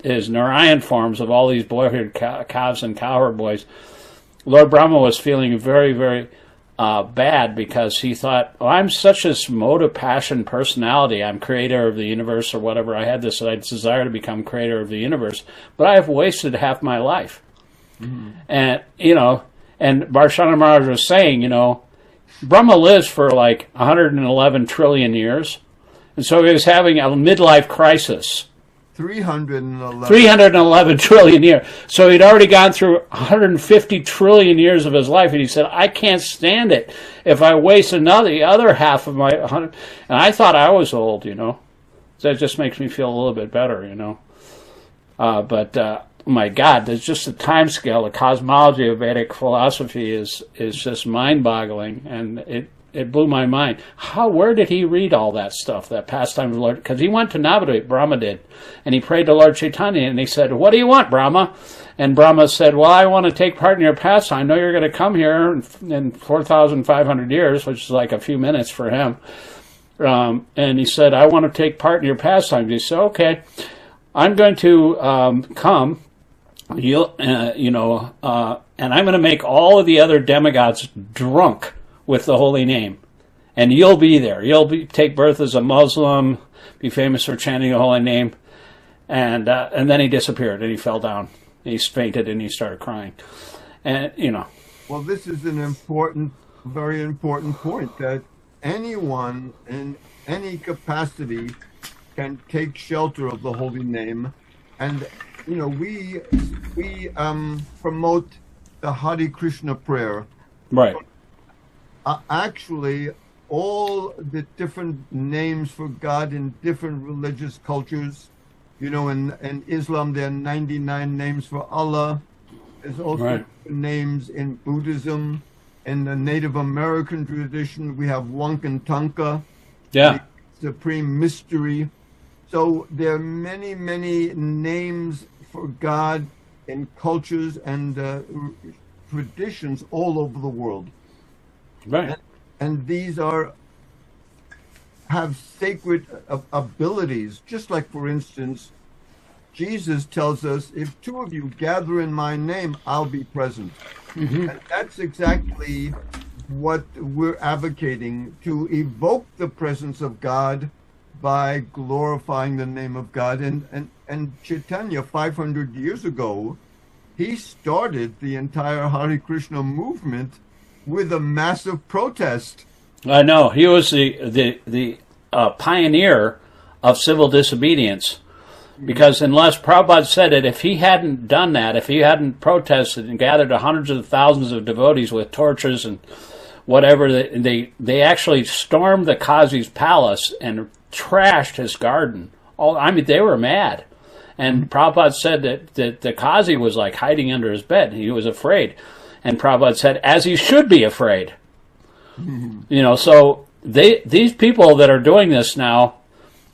[SPEAKER 2] his Narayan forms of all these boyhood cows and cowherd boys, Lord Brahma was feeling very, very bad, because he thought, I'm such this mode of passion personality. I'm creator of the universe or whatever. I had this desire to become creator of the universe, but I have wasted half my life. Mm-hmm. And, and Varshana Maharaj was saying, Brahma lives for like 111 trillion years. And so he was having a midlife crisis. 311 trillion years. So he'd already gone through 150 trillion years of his life, and he said, I can't stand it if I waste the other half of my 100. And I thought I was old, So that just makes me feel a little bit better, But my God, there's just the time scale, the cosmology of Vedic philosophy is just mind-boggling, and it blew my mind. Where did he read all that stuff, that pastime of the Lord? Because he went to Navadvip, Brahma did, and he prayed to Lord Chaitanya, and he said, what do you want, Brahma? And Brahma said, well, I want to take part in your pastime. I know you're going to come here in 4,500 years, which is like a few minutes for him. And he said, I want to take part in your pastime. He said, okay, I'm going to come, and I'm going to make all of the other demigods drunk with the holy name. and you'll be there. Take birth as a Muslim, be famous for chanting the holy name, and then he disappeared and he fell down. He fainted and he started crying, and
[SPEAKER 1] Well, this is an important, very important point, that anyone in any capacity can take shelter of the holy name, and we promote the Hare Krishna prayer.
[SPEAKER 2] Right.
[SPEAKER 1] Actually, all the different names for God in different religious cultures. In Islam, there are 99 names for Allah. There's also names in Buddhism. In the Native American tradition, we have Wankantanka, the Supreme Mystery. So there are many, many names for God in cultures and traditions all over the world.
[SPEAKER 2] Right.
[SPEAKER 1] And these have sacred abilities, just like, for instance, Jesus tells us, if two of you gather in my name, I'll be present. Mm-hmm. And that's exactly what we're advocating, to evoke the presence of God by glorifying the name of God. And Chaitanya, 500 years ago, he started the entire Hare Krishna movement with a massive protest.
[SPEAKER 2] I know. He was the pioneer of civil disobedience. Because unless Prabhupada said it, if he hadn't done that, if he hadn't protested and gathered hundreds of thousands of devotees with torches and whatever, they actually stormed the Qazi's palace and trashed his garden. They were mad. And Prabhupada said that the Qazi was like hiding under his bed. He was afraid. And Prabhupada said, as he should be afraid. Mm-hmm. So these people that are doing this now,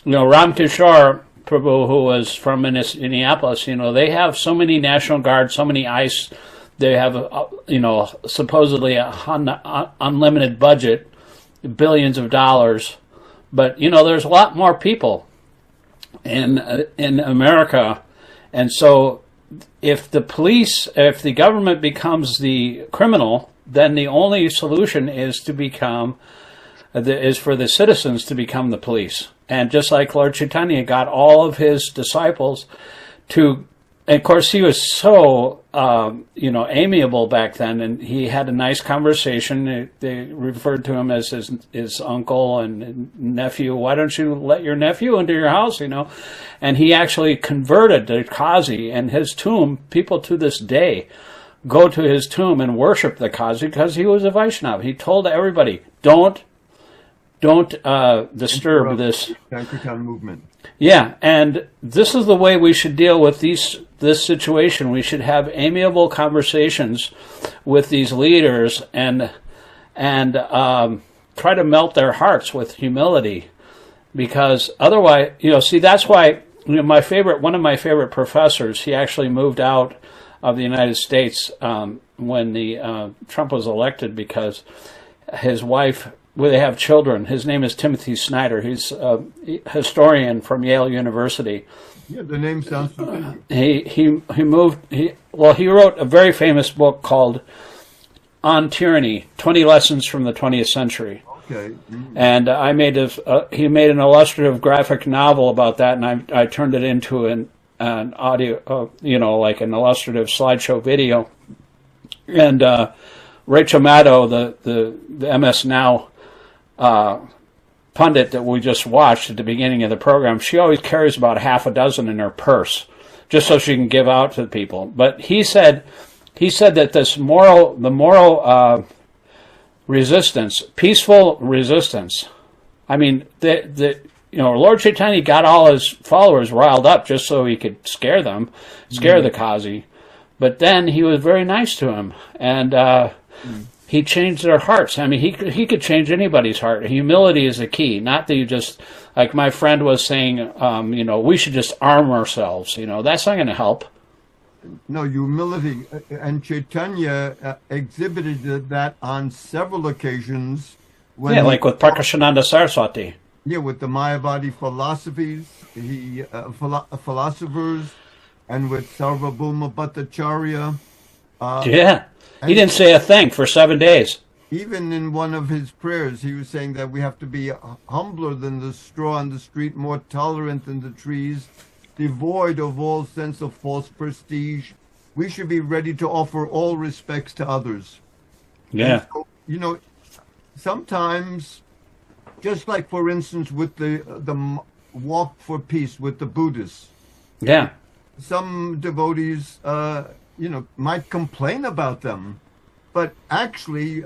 [SPEAKER 2] Ram Kishore Prabhu, who was from Minneapolis, they have so many National Guard, so many ICE. They have, supposedly a unlimited budget, billions of dollars. But, there's a lot more people in America. And so if the government becomes the criminal, then the only solution is for the citizens to become the police. And just like Lord Chaitanya got all of his disciples to, and of course he was so, amiable back then, and he had a nice conversation. They referred to him as his uncle and nephew. Why don't you let your nephew into your house, And he actually converted the Qazi and his tomb. People to this day go to his tomb and worship the Qazi because he was a Vaishnava. He told everybody, don't disturb this
[SPEAKER 1] Sankirtan movement.
[SPEAKER 2] Yeah, and this is the way we should deal with this situation. We should have amiable conversations with these leaders and try to melt their hearts with humility, because otherwise, that's why one of my favorite professors, he actually moved out of the United States when Trump was elected, because his wife. They have children. His name is Timothy Snyder. He's a historian from Yale University.
[SPEAKER 1] Yeah, the name sounds familiar.
[SPEAKER 2] He wrote a very famous book called On Tyranny: 20 Lessons from the 20th Century.
[SPEAKER 1] Okay. Mm-hmm.
[SPEAKER 2] And he made an illustrative graphic novel about that, and I turned it into an audio, like an illustrative slideshow video. And Rachel Maddow, the MS Now pundit that we just watched at the beginning of the program, she always carries about half a dozen in her purse just so she can give out to the people. But he said that the moral resistance, peaceful resistance. I mean, Lord Chaitanya got all his followers riled up just so he could scare the Qazi. But then he was very nice to him, and he changed their hearts. I mean, he could change anybody's heart. Humility is the key. Not that you just, like my friend was saying, we should just arm ourselves. That's not going to help.
[SPEAKER 1] No, humility. And Chaitanya exhibited that on several occasions.
[SPEAKER 2] Like with Prakashananda Saraswati.
[SPEAKER 1] Yeah, with the Mayavadi philosophers, and with Sarvabhauma Bhattacharya.
[SPEAKER 2] He didn't say a thing for 7 days.
[SPEAKER 1] even in one of his prayers, he was saying that we have to be humbler than the straw on the street, more tolerant than the trees, devoid of all sense of false prestige. We should be ready to offer all respects to others.
[SPEAKER 2] Yeah.
[SPEAKER 1] So, you know, sometimes, just like, for instance, with the walk for peace with the Buddhists.
[SPEAKER 2] Yeah.
[SPEAKER 1] Some devotees, might complain about them. But actually,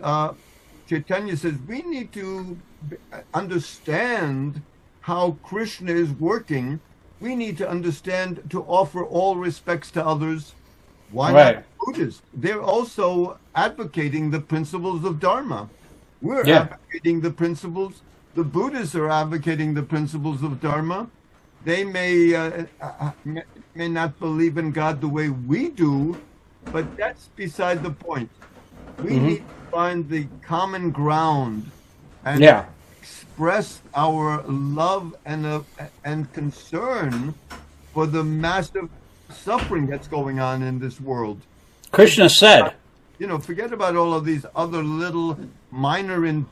[SPEAKER 1] Chaitanya says we need to understand how Kṛṣṇa is working. We need to understand to offer all respects to others. Why not Buddhists? They're also advocating the principles of Dharma. We're advocating the principles. The Buddhists are advocating the principles of Dharma. They may not believe in God the way we do, but that's beside the point. We need to find the common ground and express our love and concern for the massive suffering that's going on in this world.
[SPEAKER 2] Kṛṣṇa said,
[SPEAKER 1] forget about all of these other little minor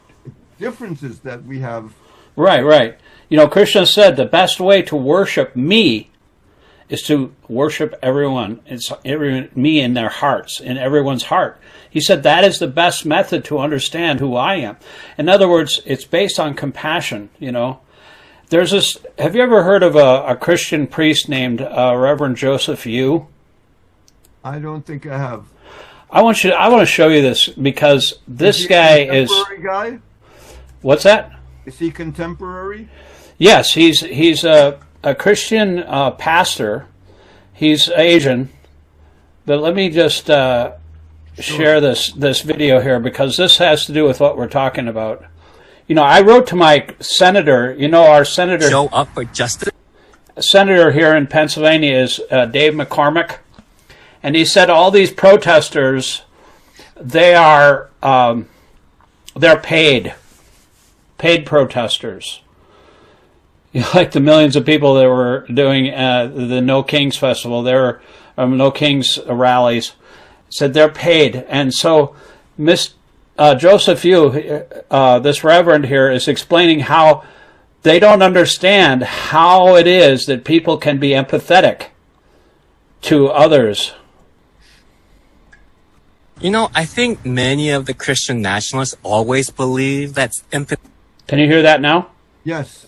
[SPEAKER 1] differences that we have.
[SPEAKER 2] Right. Kṛṣṇa said the best way to worship me is to worship everyone. It's me in their hearts, in everyone's heart. He said that is the best method to understand who I am. In other words, it's based on compassion, There's this, have you ever heard of a Christian priest named Reverend Joseph Yu?
[SPEAKER 1] I don't think I have.
[SPEAKER 2] I want to show you this because this guy is...
[SPEAKER 1] Guy?
[SPEAKER 2] What's that?
[SPEAKER 1] Is he contemporary?
[SPEAKER 2] Yes, he's a Christian pastor. He's Asian. But let me just share this video here because this has to do with what we're talking about. I wrote to my senator, our senator...
[SPEAKER 6] Show up for justice?
[SPEAKER 2] Senator here in Pennsylvania is Dave McCormick. And he said all these protesters, they're paid protesters. Like the millions of people that were doing the No Kings Festival, No Kings rallies, said they're paid. And so Joseph Yu, this reverend here, is explaining how they don't understand how it is that people can be empathetic to others.
[SPEAKER 6] I think many of the Christian nationalists always believe that empathy...
[SPEAKER 2] Can you hear that now?
[SPEAKER 1] Yes.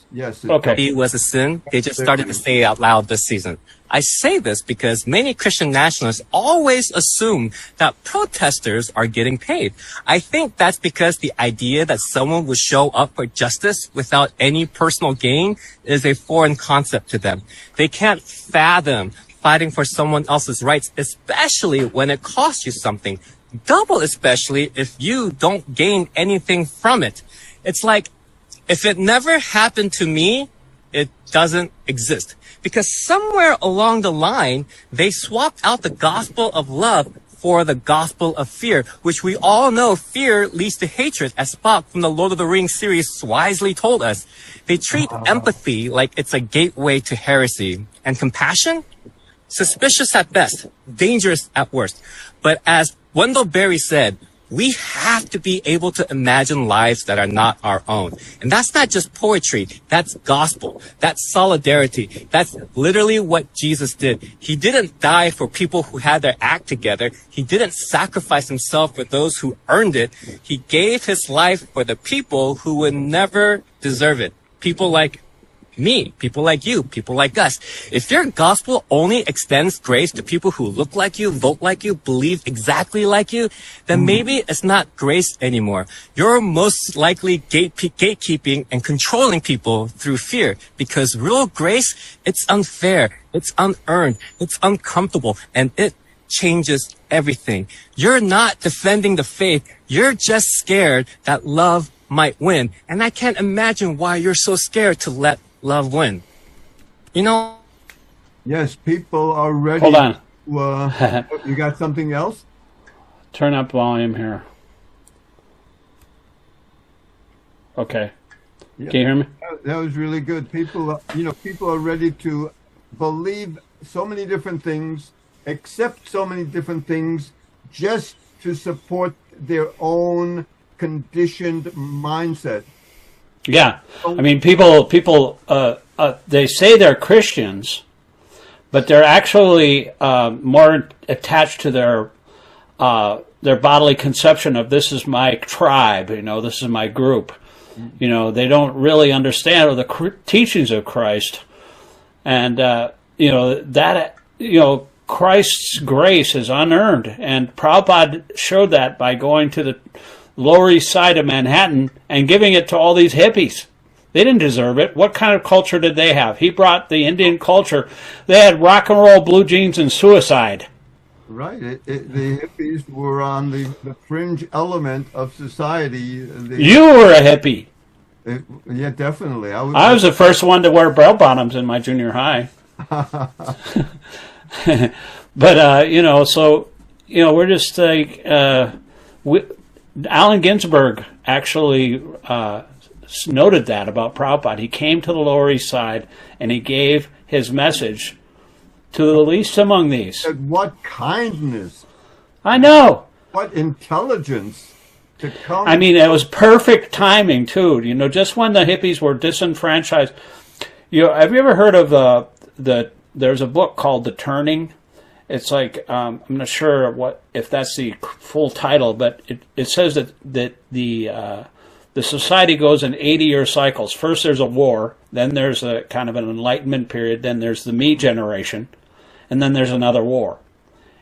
[SPEAKER 2] Okay.
[SPEAKER 6] was a sin. They just started to say it out loud this season. I say this because many Christian nationalists always assume that protesters are getting paid. I think that's because the idea that someone would show up for justice without any personal gain is a foreign concept to them. They can't fathom fighting for someone else's rights, especially when it costs you something. Double especially if you don't gain anything from it. It's like, if it never happened to me, it doesn't exist. Because somewhere along the line, they swapped out the gospel of love for the gospel of fear, which we all know fear leads to hatred, as Spock from the Lord of the Rings series wisely told us. They treat empathy like it's a gateway to heresy. And compassion? Suspicious at best, dangerous at worst. But as Wendell Berry said, we have to be able to imagine lives that are not our own. And that's not just poetry. That's gospel. That's solidarity. That's literally what Jesus did. He didn't die for people who had their act together. He didn't sacrifice himself for those who earned it. He gave his life for the people who would never deserve it. People like me, people like you, people like us. If your gospel only extends grace to people who look like you, vote like you, believe exactly like you, then maybe it's not grace anymore. You're most likely gatekeeping and controlling people through fear, because real grace, it's unfair, it's unearned, it's uncomfortable, and it changes everything. You're not defending the faith. You're just scared that love might win. And I can't imagine why you're so scared to let love win.
[SPEAKER 1] Yes, people are ready.
[SPEAKER 2] Hold on.
[SPEAKER 1] You got something else?
[SPEAKER 2] Turn up volume here. Okay.
[SPEAKER 1] Yeah.
[SPEAKER 2] Can you hear me?
[SPEAKER 1] That was really good. People are ready to believe so many different things, accept so many different things, just to support their own conditioned mindset.
[SPEAKER 2] Yeah, I mean, people, they say they're Christians, but they're actually more attached to their bodily conception of this is my tribe, this is my group. They don't really understand the teachings of Christ, and Christ's grace is unearned, and Prabhupada showed that by going to the Lower East Side of Manhattan and giving it to all these hippies. They didn't deserve it. What kind of culture did they have? He brought the Indian culture. They had rock and roll, blue jeans, and suicide.
[SPEAKER 1] Right. The hippies were on the fringe element of society.
[SPEAKER 2] You were a hippie.
[SPEAKER 1] Yeah, definitely.
[SPEAKER 2] I was the first one to wear bell bottoms in my junior high. But, we're just like... Allen Ginsberg actually noted that about Prabhupada. He came to the Lower East Side and he gave his message to the least among these.
[SPEAKER 1] And what kindness.
[SPEAKER 2] I know.
[SPEAKER 1] What intelligence to come.
[SPEAKER 2] I mean, it was perfect timing, too. Just when the hippies were disenfranchised. Have you ever heard of there's a book called The Turning? It's like, I'm not sure if that's the full title, but it says that the society goes in 80-year cycles. First there's a war, then there's a kind of an enlightenment period, then there's the me generation, and then there's another war.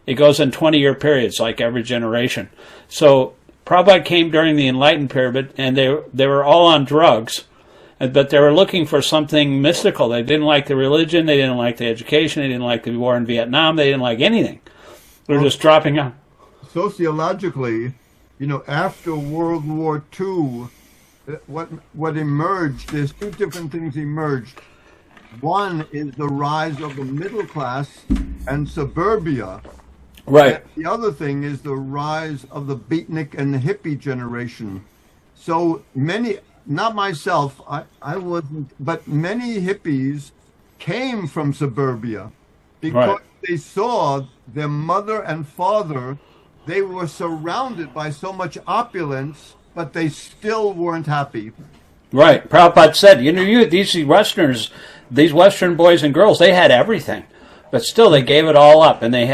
[SPEAKER 2] It goes in 20-year periods, like every generation. So Prabhupada came during the enlightened period, and they were all on drugs, but they were looking for something mystical. They didn't like the religion, they didn't like the education, they didn't like the war in Vietnam, they didn't like anything. They were just dropping out.
[SPEAKER 1] Sociologically, after World War II, what emerged, there's two different things emerged. One is the rise of the middle class and suburbia.
[SPEAKER 2] Right.
[SPEAKER 1] And the other thing is the rise of the beatnik and the hippie generation. So many... Not myself, I wasn't, but many hippies came from suburbia because they saw their mother and father, they were surrounded by so much opulence, but they still weren't happy.
[SPEAKER 2] Right. Prabhupada said, these Westerners, these Western boys and girls, they had everything, but still they gave it all up, and they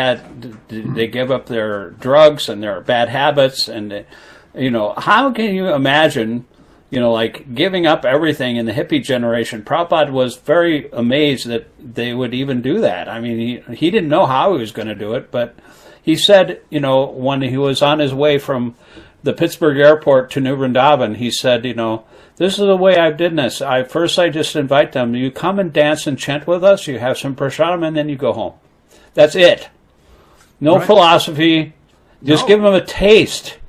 [SPEAKER 2] gave up their drugs and their bad habits, and, how can you imagine... like giving up everything in the hippie generation? Prabhupada was very amazed that they would even do that. I mean, he didn't know how he was going to do it, but he said, when he was on his way from the Pittsburgh airport to New Vrindavan, he said, this is the way I did this. I just invite them. You come and dance and chant with us, you have some prasadam, and then you go home. That's it. No philosophy. Just give them a taste,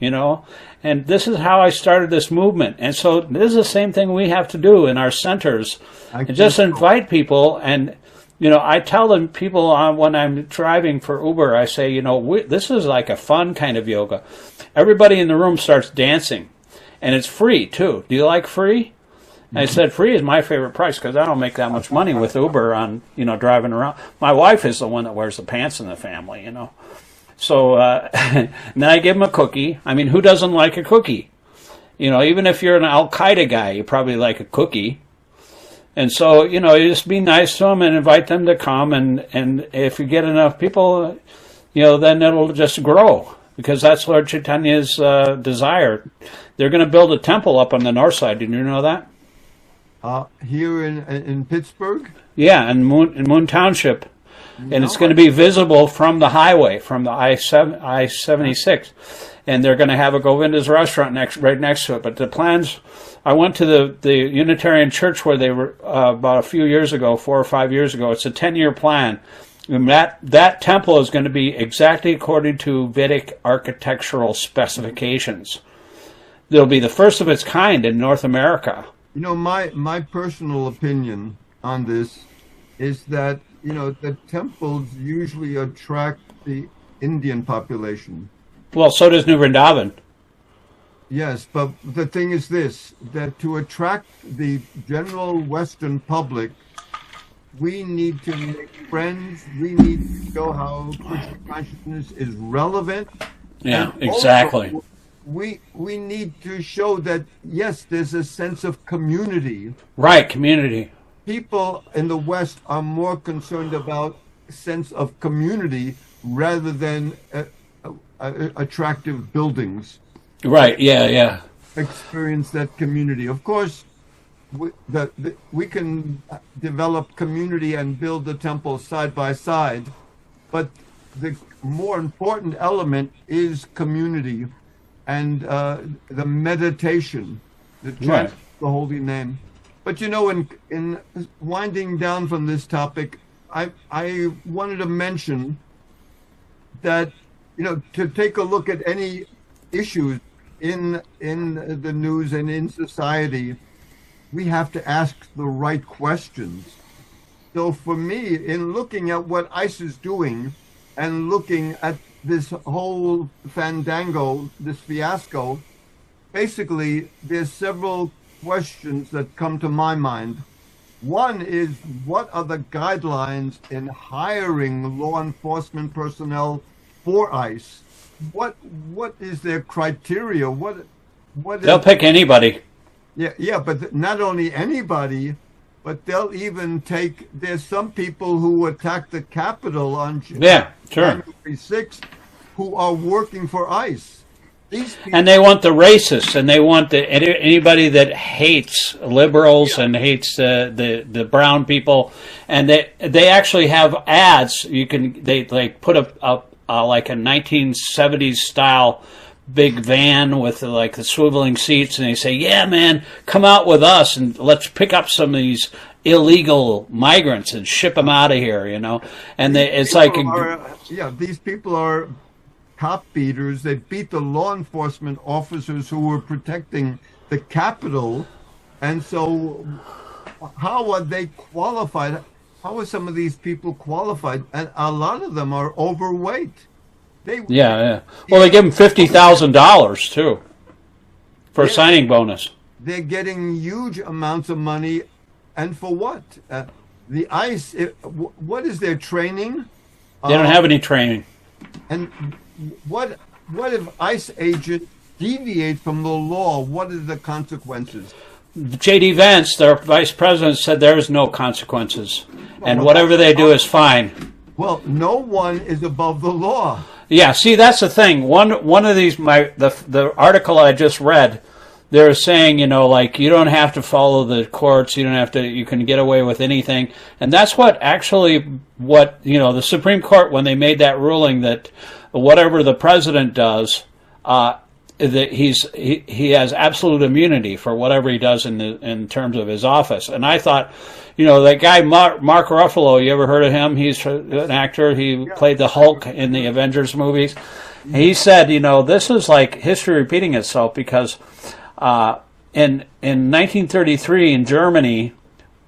[SPEAKER 2] And this is how I started this movement. And so this is the same thing we have to do in our centers. And just invite people. And, I tell them people when I'm driving for Uber, I say, this is like a fun kind of yoga. Everybody in the room starts dancing. And it's free, too. Do you like free? And I said, free is my favorite price because I don't make that much money with Uber on, driving around. My wife is the one that wears the pants in the family, So, and then I give them a cookie. I mean, who doesn't like a cookie? Even if you're an Al-Qaeda guy, you probably like a cookie. And so, you just be nice to them and invite them to come. And if you get enough people, then it'll just grow. Because that's Lord Chaitanya's desire. They're going to build a temple up on the north side. Did you know that?
[SPEAKER 1] Here in Pittsburgh?
[SPEAKER 2] Yeah, in Moon Township. And it's going to be visible from the highway, from the I-76. And they're going to have a Govinda's restaurant right next to it. But the plans, I went to the Unitarian Church where they were about a few years ago, 4 or 5 years ago. It's a 10-year plan. And that temple is going to be exactly according to Vedic architectural specifications. It'll be the first of its kind in North America.
[SPEAKER 1] My personal opinion on this is that the temples usually attract the Indian population.
[SPEAKER 2] Well, so does New Vrindavan.
[SPEAKER 1] Yes, but the thing is this, that to attract the general Western public, we need to make friends, we need to show how Krishna consciousness is relevant.
[SPEAKER 2] Yeah, exactly.
[SPEAKER 1] we need to show that, yes, there's a sense of community.
[SPEAKER 2] Right, community.
[SPEAKER 1] People in the West are more concerned about a sense of community rather than attractive buildings.
[SPEAKER 2] Right, yeah.
[SPEAKER 1] Experience that community. Of course, we can develop community and build the temple side by side, but the more important element is community and the meditation, the chant of the holy name. But in winding down from this topic, I wanted to mention that to take a look at any issues in the news and in society, we have to ask the right questions. So for me, in looking at what ICE is doing and looking at this whole fandango, this fiasco, basically there's several questions that come to my mind. One is, what are the guidelines in hiring law enforcement personnel for ICE? What is their criteria? What
[SPEAKER 2] they'll pick anybody.
[SPEAKER 1] Yeah, but not only anybody, but they'll even take. There's some people who attacked the Capitol on January 6th who are working for ICE. These people,
[SPEAKER 2] and they want the racists, and they want anybody that hates liberals and hates the brown people, and they actually have ads. They put a like a 1970s style big van with like the swiveling seats, and they say, "Yeah, man, come out with us and let's pick up some of these illegal migrants and ship them out of here," And it's like,
[SPEAKER 1] these people are cop beaters. They beat the law enforcement officers who were protecting the Capitol, and so how are they qualified? How are some of these people qualified? And a lot of them are overweight.
[SPEAKER 2] Well, they give them $50,000 too for a signing bonus.
[SPEAKER 1] They're getting huge amounts of money, and for what? The ICE. What is their training?
[SPEAKER 2] They don't have any training.
[SPEAKER 1] And what if ICE agents deviate from the law? What are the consequences?
[SPEAKER 2] J.D. Vance, their vice president, said there is no consequences, and whatever they do is fine.
[SPEAKER 1] Well, no one is above the law.
[SPEAKER 2] Yeah, see, that's the thing. One of these, the article I just read, they're saying, like, you don't have to follow the courts, you can get away with anything, and that's what the Supreme Court, when they made that ruling that whatever the president does, that he has absolute immunity for whatever he does in terms of his office. And I thought, that guy Mark Ruffalo, you ever heard of him? He's an actor. He played the Hulk in the Avengers movies. He said, this is like history repeating itself, because in 1933 in Germany,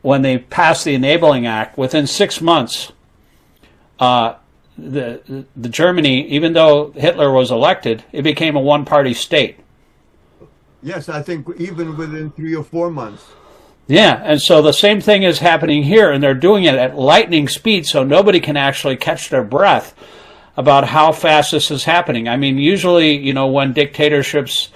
[SPEAKER 2] when they passed the Enabling Act, within 6 months, the Germany, even though Hitler was elected, it became a one-party state.
[SPEAKER 1] Yes, I think even within 3 or 4 months.
[SPEAKER 2] Yeah, and so the same thing is happening here, and they're doing it at lightning speed, so nobody can actually catch their breath about how fast this is happening. I mean, usually, when dictatorships,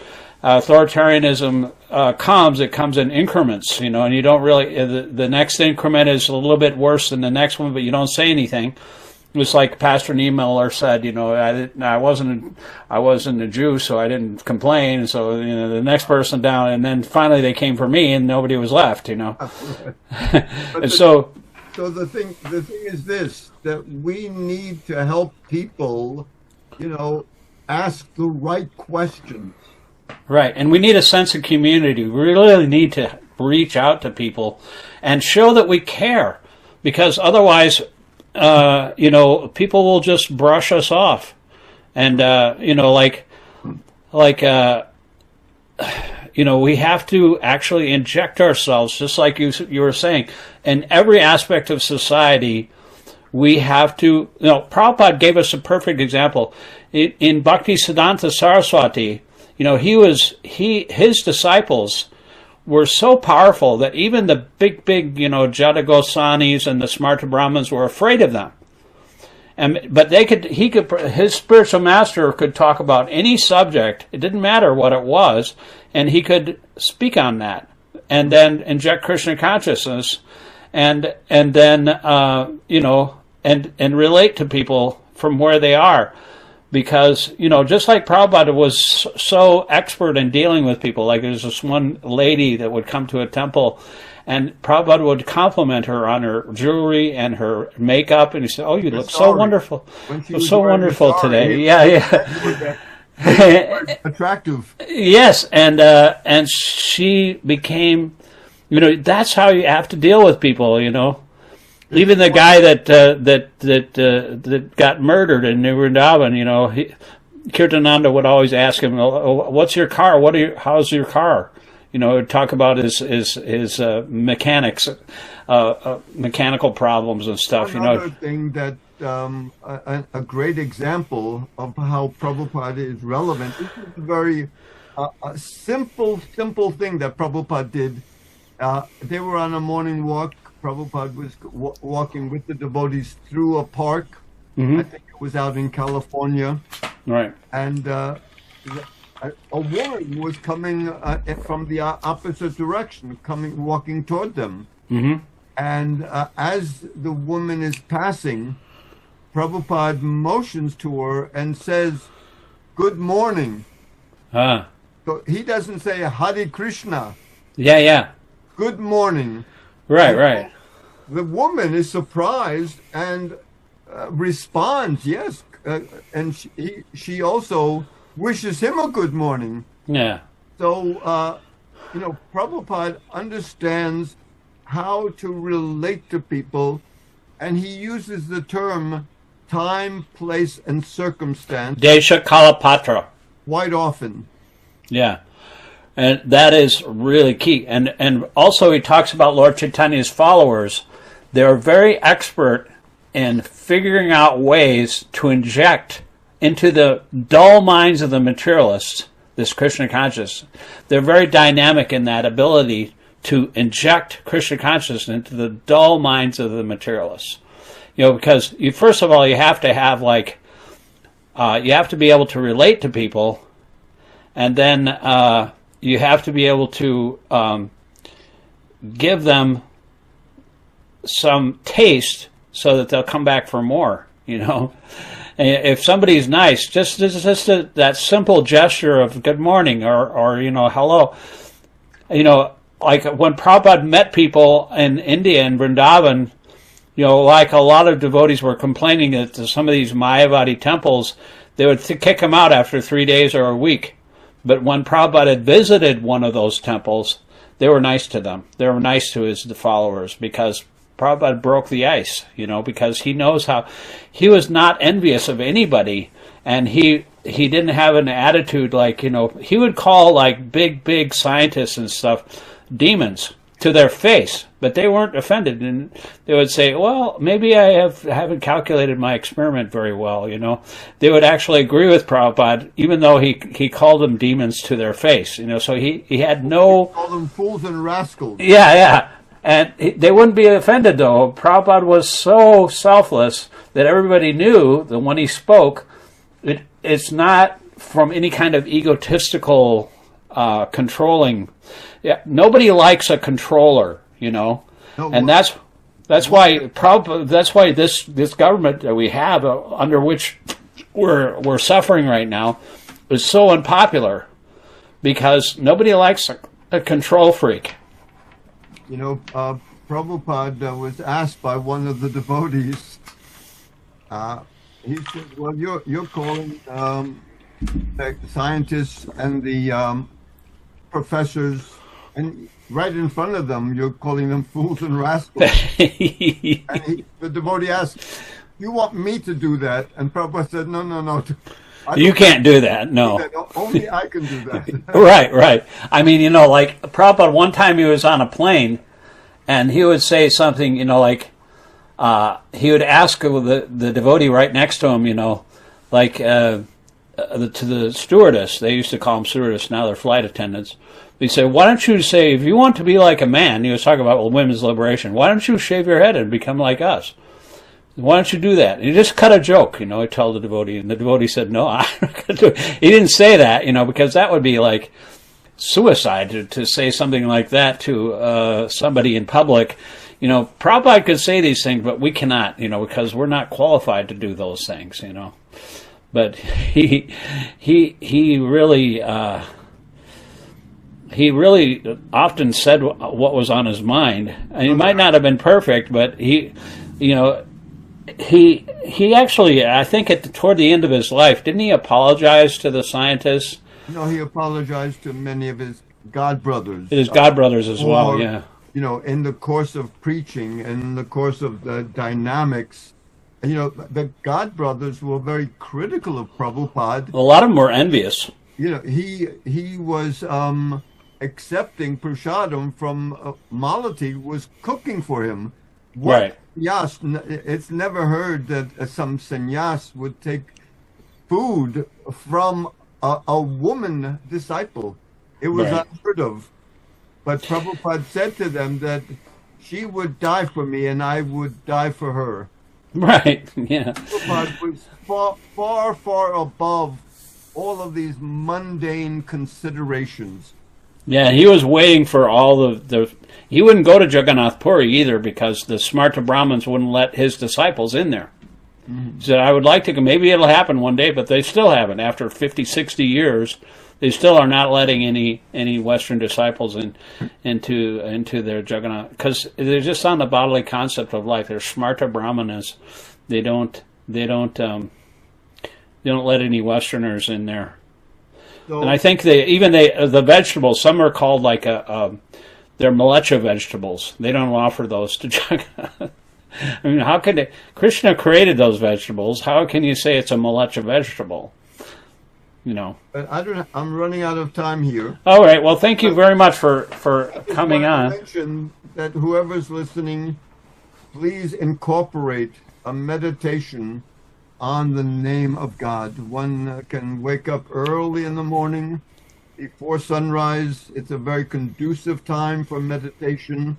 [SPEAKER 2] authoritarianism comes, it comes in increments, and you don't really, the next increment is a little bit worse than the next one, but you don't say anything. It was like Pastor Niemöller said, I wasn't a Jew, so I didn't complain. So the next person down, and then finally they came for me, and nobody was left. And so the thing
[SPEAKER 1] is this: that we need to help people, ask the right questions.
[SPEAKER 2] Right, and we need a sense of community. We really need to reach out to people and show that we care, because otherwise, people will just brush us off, and we have to actually inject ourselves, just like you were saying, in every aspect of society. We have to. Prabhupada gave us a perfect example in Bhaktisiddhanta Saraswati. His disciples were so powerful that even the big, Jata Goswamis and the Smarta Brahmins were afraid of them. But his spiritual master could talk about any subject. It didn't matter what it was, and he could speak on that, and then inject Krishna consciousness, and then and relate to people from where they are, because just like Prabhupada was so expert in dealing with people. Like there's this one lady that would come to a temple, and Prabhupada would compliment her on her jewelry and her makeup, and he said, "Oh, you look so wonderful, so wonderful today." Yeah.
[SPEAKER 1] Attractive.
[SPEAKER 2] Yes, and she became, that's how you have to deal with people. Even the guy that got murdered in Vrindavan, Kirtananda would always ask him, "What's your car? How's your car?" Talk about his mechanics, mechanical problems and stuff.
[SPEAKER 1] Another thing that a great example of how Prabhupada is relevant. This is a very simple thing that Prabhupada did. They were on a morning walk. Prabhupada was walking with the devotees through a park. I think it was out in California.
[SPEAKER 2] Right.
[SPEAKER 1] And a woman was coming from the opposite direction, walking toward them. And as the woman is passing, Prabhupada motions to her and says, "Good morning." So he doesn't say Hare Krishna.
[SPEAKER 2] Yeah.
[SPEAKER 1] Good morning.
[SPEAKER 2] Right.
[SPEAKER 1] The woman is surprised and responds, yes. And she also wishes him a good morning.
[SPEAKER 2] Yeah.
[SPEAKER 1] So, Prabhupada understands how to relate to people, and he uses the term time, place, and circumstance.
[SPEAKER 2] Desha Kalapatra.
[SPEAKER 1] Quite often.
[SPEAKER 2] Yeah. And that is really key. And also he talks about Lord Chaitanya's followers. They're very expert in figuring out ways to inject into the dull minds of the materialists this Krishna consciousness. They're very dynamic in that ability to inject Krishna consciousness into the dull minds of the materialists. Because first of all, you have to have you have to be able to relate to people, and then you have to be able to give them some taste so that they'll come back for more. If somebody's nice, just that simple gesture of good morning or hello. Like when Prabhupada met people in India and Vrindavan, like a lot of devotees were complaining that some of these Mayavadi temples, they would kick them out after 3 days or a week. But when Prabhupada had visited one of those temples, they were nice to them. They were nice to his followers because Prabhupada broke the ice, because he knows how. He was not envious of anybody, and he didn't have an attitude like, he would call big scientists and stuff demons to their face, but they weren't offended, and they would say, well, maybe I haven't calculated my experiment very well, They would actually agree with Prabhupada, even though he called them demons to their face, so he had no...
[SPEAKER 1] He called them fools and rascals.
[SPEAKER 2] Yeah. And they wouldn't be offended, though. Prabhupada was so selfless that everybody knew that when he spoke, it's not from any kind of egotistical controlling. Yeah, nobody likes a controller, No, and that's why this government that we have under which we're suffering right now is so unpopular, because nobody likes a control freak.
[SPEAKER 1] Prabhupada was asked by one of the devotees. He said, "Well, you're calling the scientists and the professors, and right in front of them, you're calling them fools and rascals." And the devotee asked, "You want me to do that?" And Prabhupada said, "No.
[SPEAKER 2] You can't do that, no.
[SPEAKER 1] Only I can do that."
[SPEAKER 2] Right. I mean, Prabhupada, one time he was on a plane, and he would say something, he would ask the devotee right next to him, to the stewardess. They used to call them stewardess, now they're flight attendants. He'd say, why don't you say, if you want to be like a man, he was talking about women's liberation, why don't you shave your head and become like us? Why don't you do that? And he just cut a joke, I told the devotee, and the devotee said, no, I'm not going to do it. He didn't say that, because that would be like suicide to say something like that to somebody in public. Prabhupada could say these things, but we cannot, because we're not qualified to do those things, But he really often said what was on his mind. And he might not have been perfect, but he actually, I think toward the end of his life, didn't he apologize to the scientists?
[SPEAKER 1] No, he apologized to many of his god brothers.
[SPEAKER 2] His god brothers as well, yeah.
[SPEAKER 1] In the course of preaching, in the course of the dynamics, the god brothers were very critical of Prabhupada.
[SPEAKER 2] A lot of them were envious.
[SPEAKER 1] He was accepting prasadam from Malati, was cooking for him.
[SPEAKER 2] Right.
[SPEAKER 1] Yes, it's never heard that some sannyas would take food from a woman disciple. It was unheard of. But Prabhupada said to them that she would die for me and I would die for her.
[SPEAKER 2] Right, yeah.
[SPEAKER 1] Prabhupada was far, far above all of these mundane considerations.
[SPEAKER 2] Yeah, he was waiting for all the he wouldn't go to Jagannath Puri either because the Smarta Brahmins wouldn't let his disciples in there. He said, I would like to go, maybe it'll happen one day, but they still haven't. After 50, 60 years, they still are not letting any Western disciples into their Jagannath, because they're just on the bodily concept of life. They're Smarta Brahmanas. They don't let any Westerners in there. So, and I think the vegetables, some are called like they're malecha vegetables. They don't offer those to Jagannath. I mean, how could Kṛṣṇa created those vegetables? How can you say it's a malecha vegetable?
[SPEAKER 1] But I'm running out of time here.
[SPEAKER 2] All right. Well, thank you very much for coming on.
[SPEAKER 1] I mention that whoever's listening, please incorporate a meditation on the name of God. One can wake up early in the morning before sunrise. It's a very conducive time for meditation.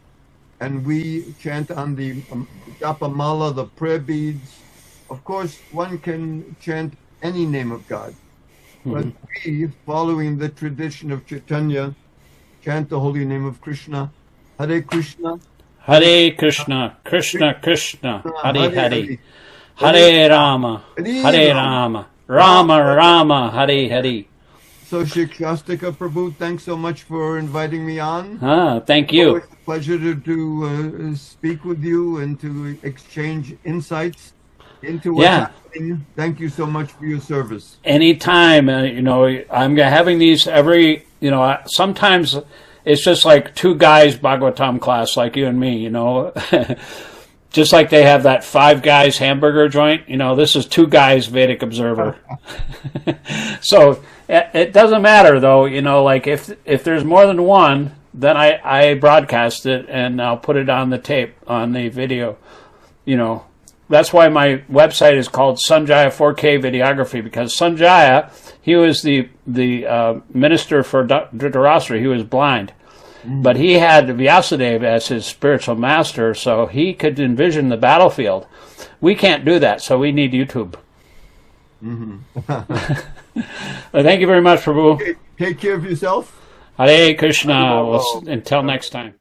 [SPEAKER 1] And we chant on the Japamala, the prayer beads. Of course, one can chant any name of God. But we, following the tradition of Chaitanya, chant the holy name of Kṛṣṇa. Hare Krishna.
[SPEAKER 2] Hare Krishna. Krishna Krishna. Hare Hare. Hare Rama. Hare Rama. Rama Rama. Hare Hare.
[SPEAKER 1] So, Shikshastika Prabhu, thanks so much for inviting me on.
[SPEAKER 2] Thank you.
[SPEAKER 1] It's a pleasure to speak with you and to exchange insights into what's happening. Thank you so much for your service. Anytime.
[SPEAKER 2] I'm having these every, sometimes it's just like two guys Bhagavatam class like you and me, Just like they have that Five Guys hamburger joint, this is Two Guys Vedic Observer. So it doesn't matter though, like if there's more than one, then I broadcast it and I'll put it on the tape, on the video, That's why my website is called Sanjaya 4K Videography, because Sanjaya, he was the minister for Dhritarashtra. He was blind. But he had Vyasadeva as his spiritual master, so he could envision the battlefield. We can't do that, so we need YouTube. Well, thank you very much, Prabhu.
[SPEAKER 1] Take care of yourself.
[SPEAKER 2] Hare Krishna. Until next time.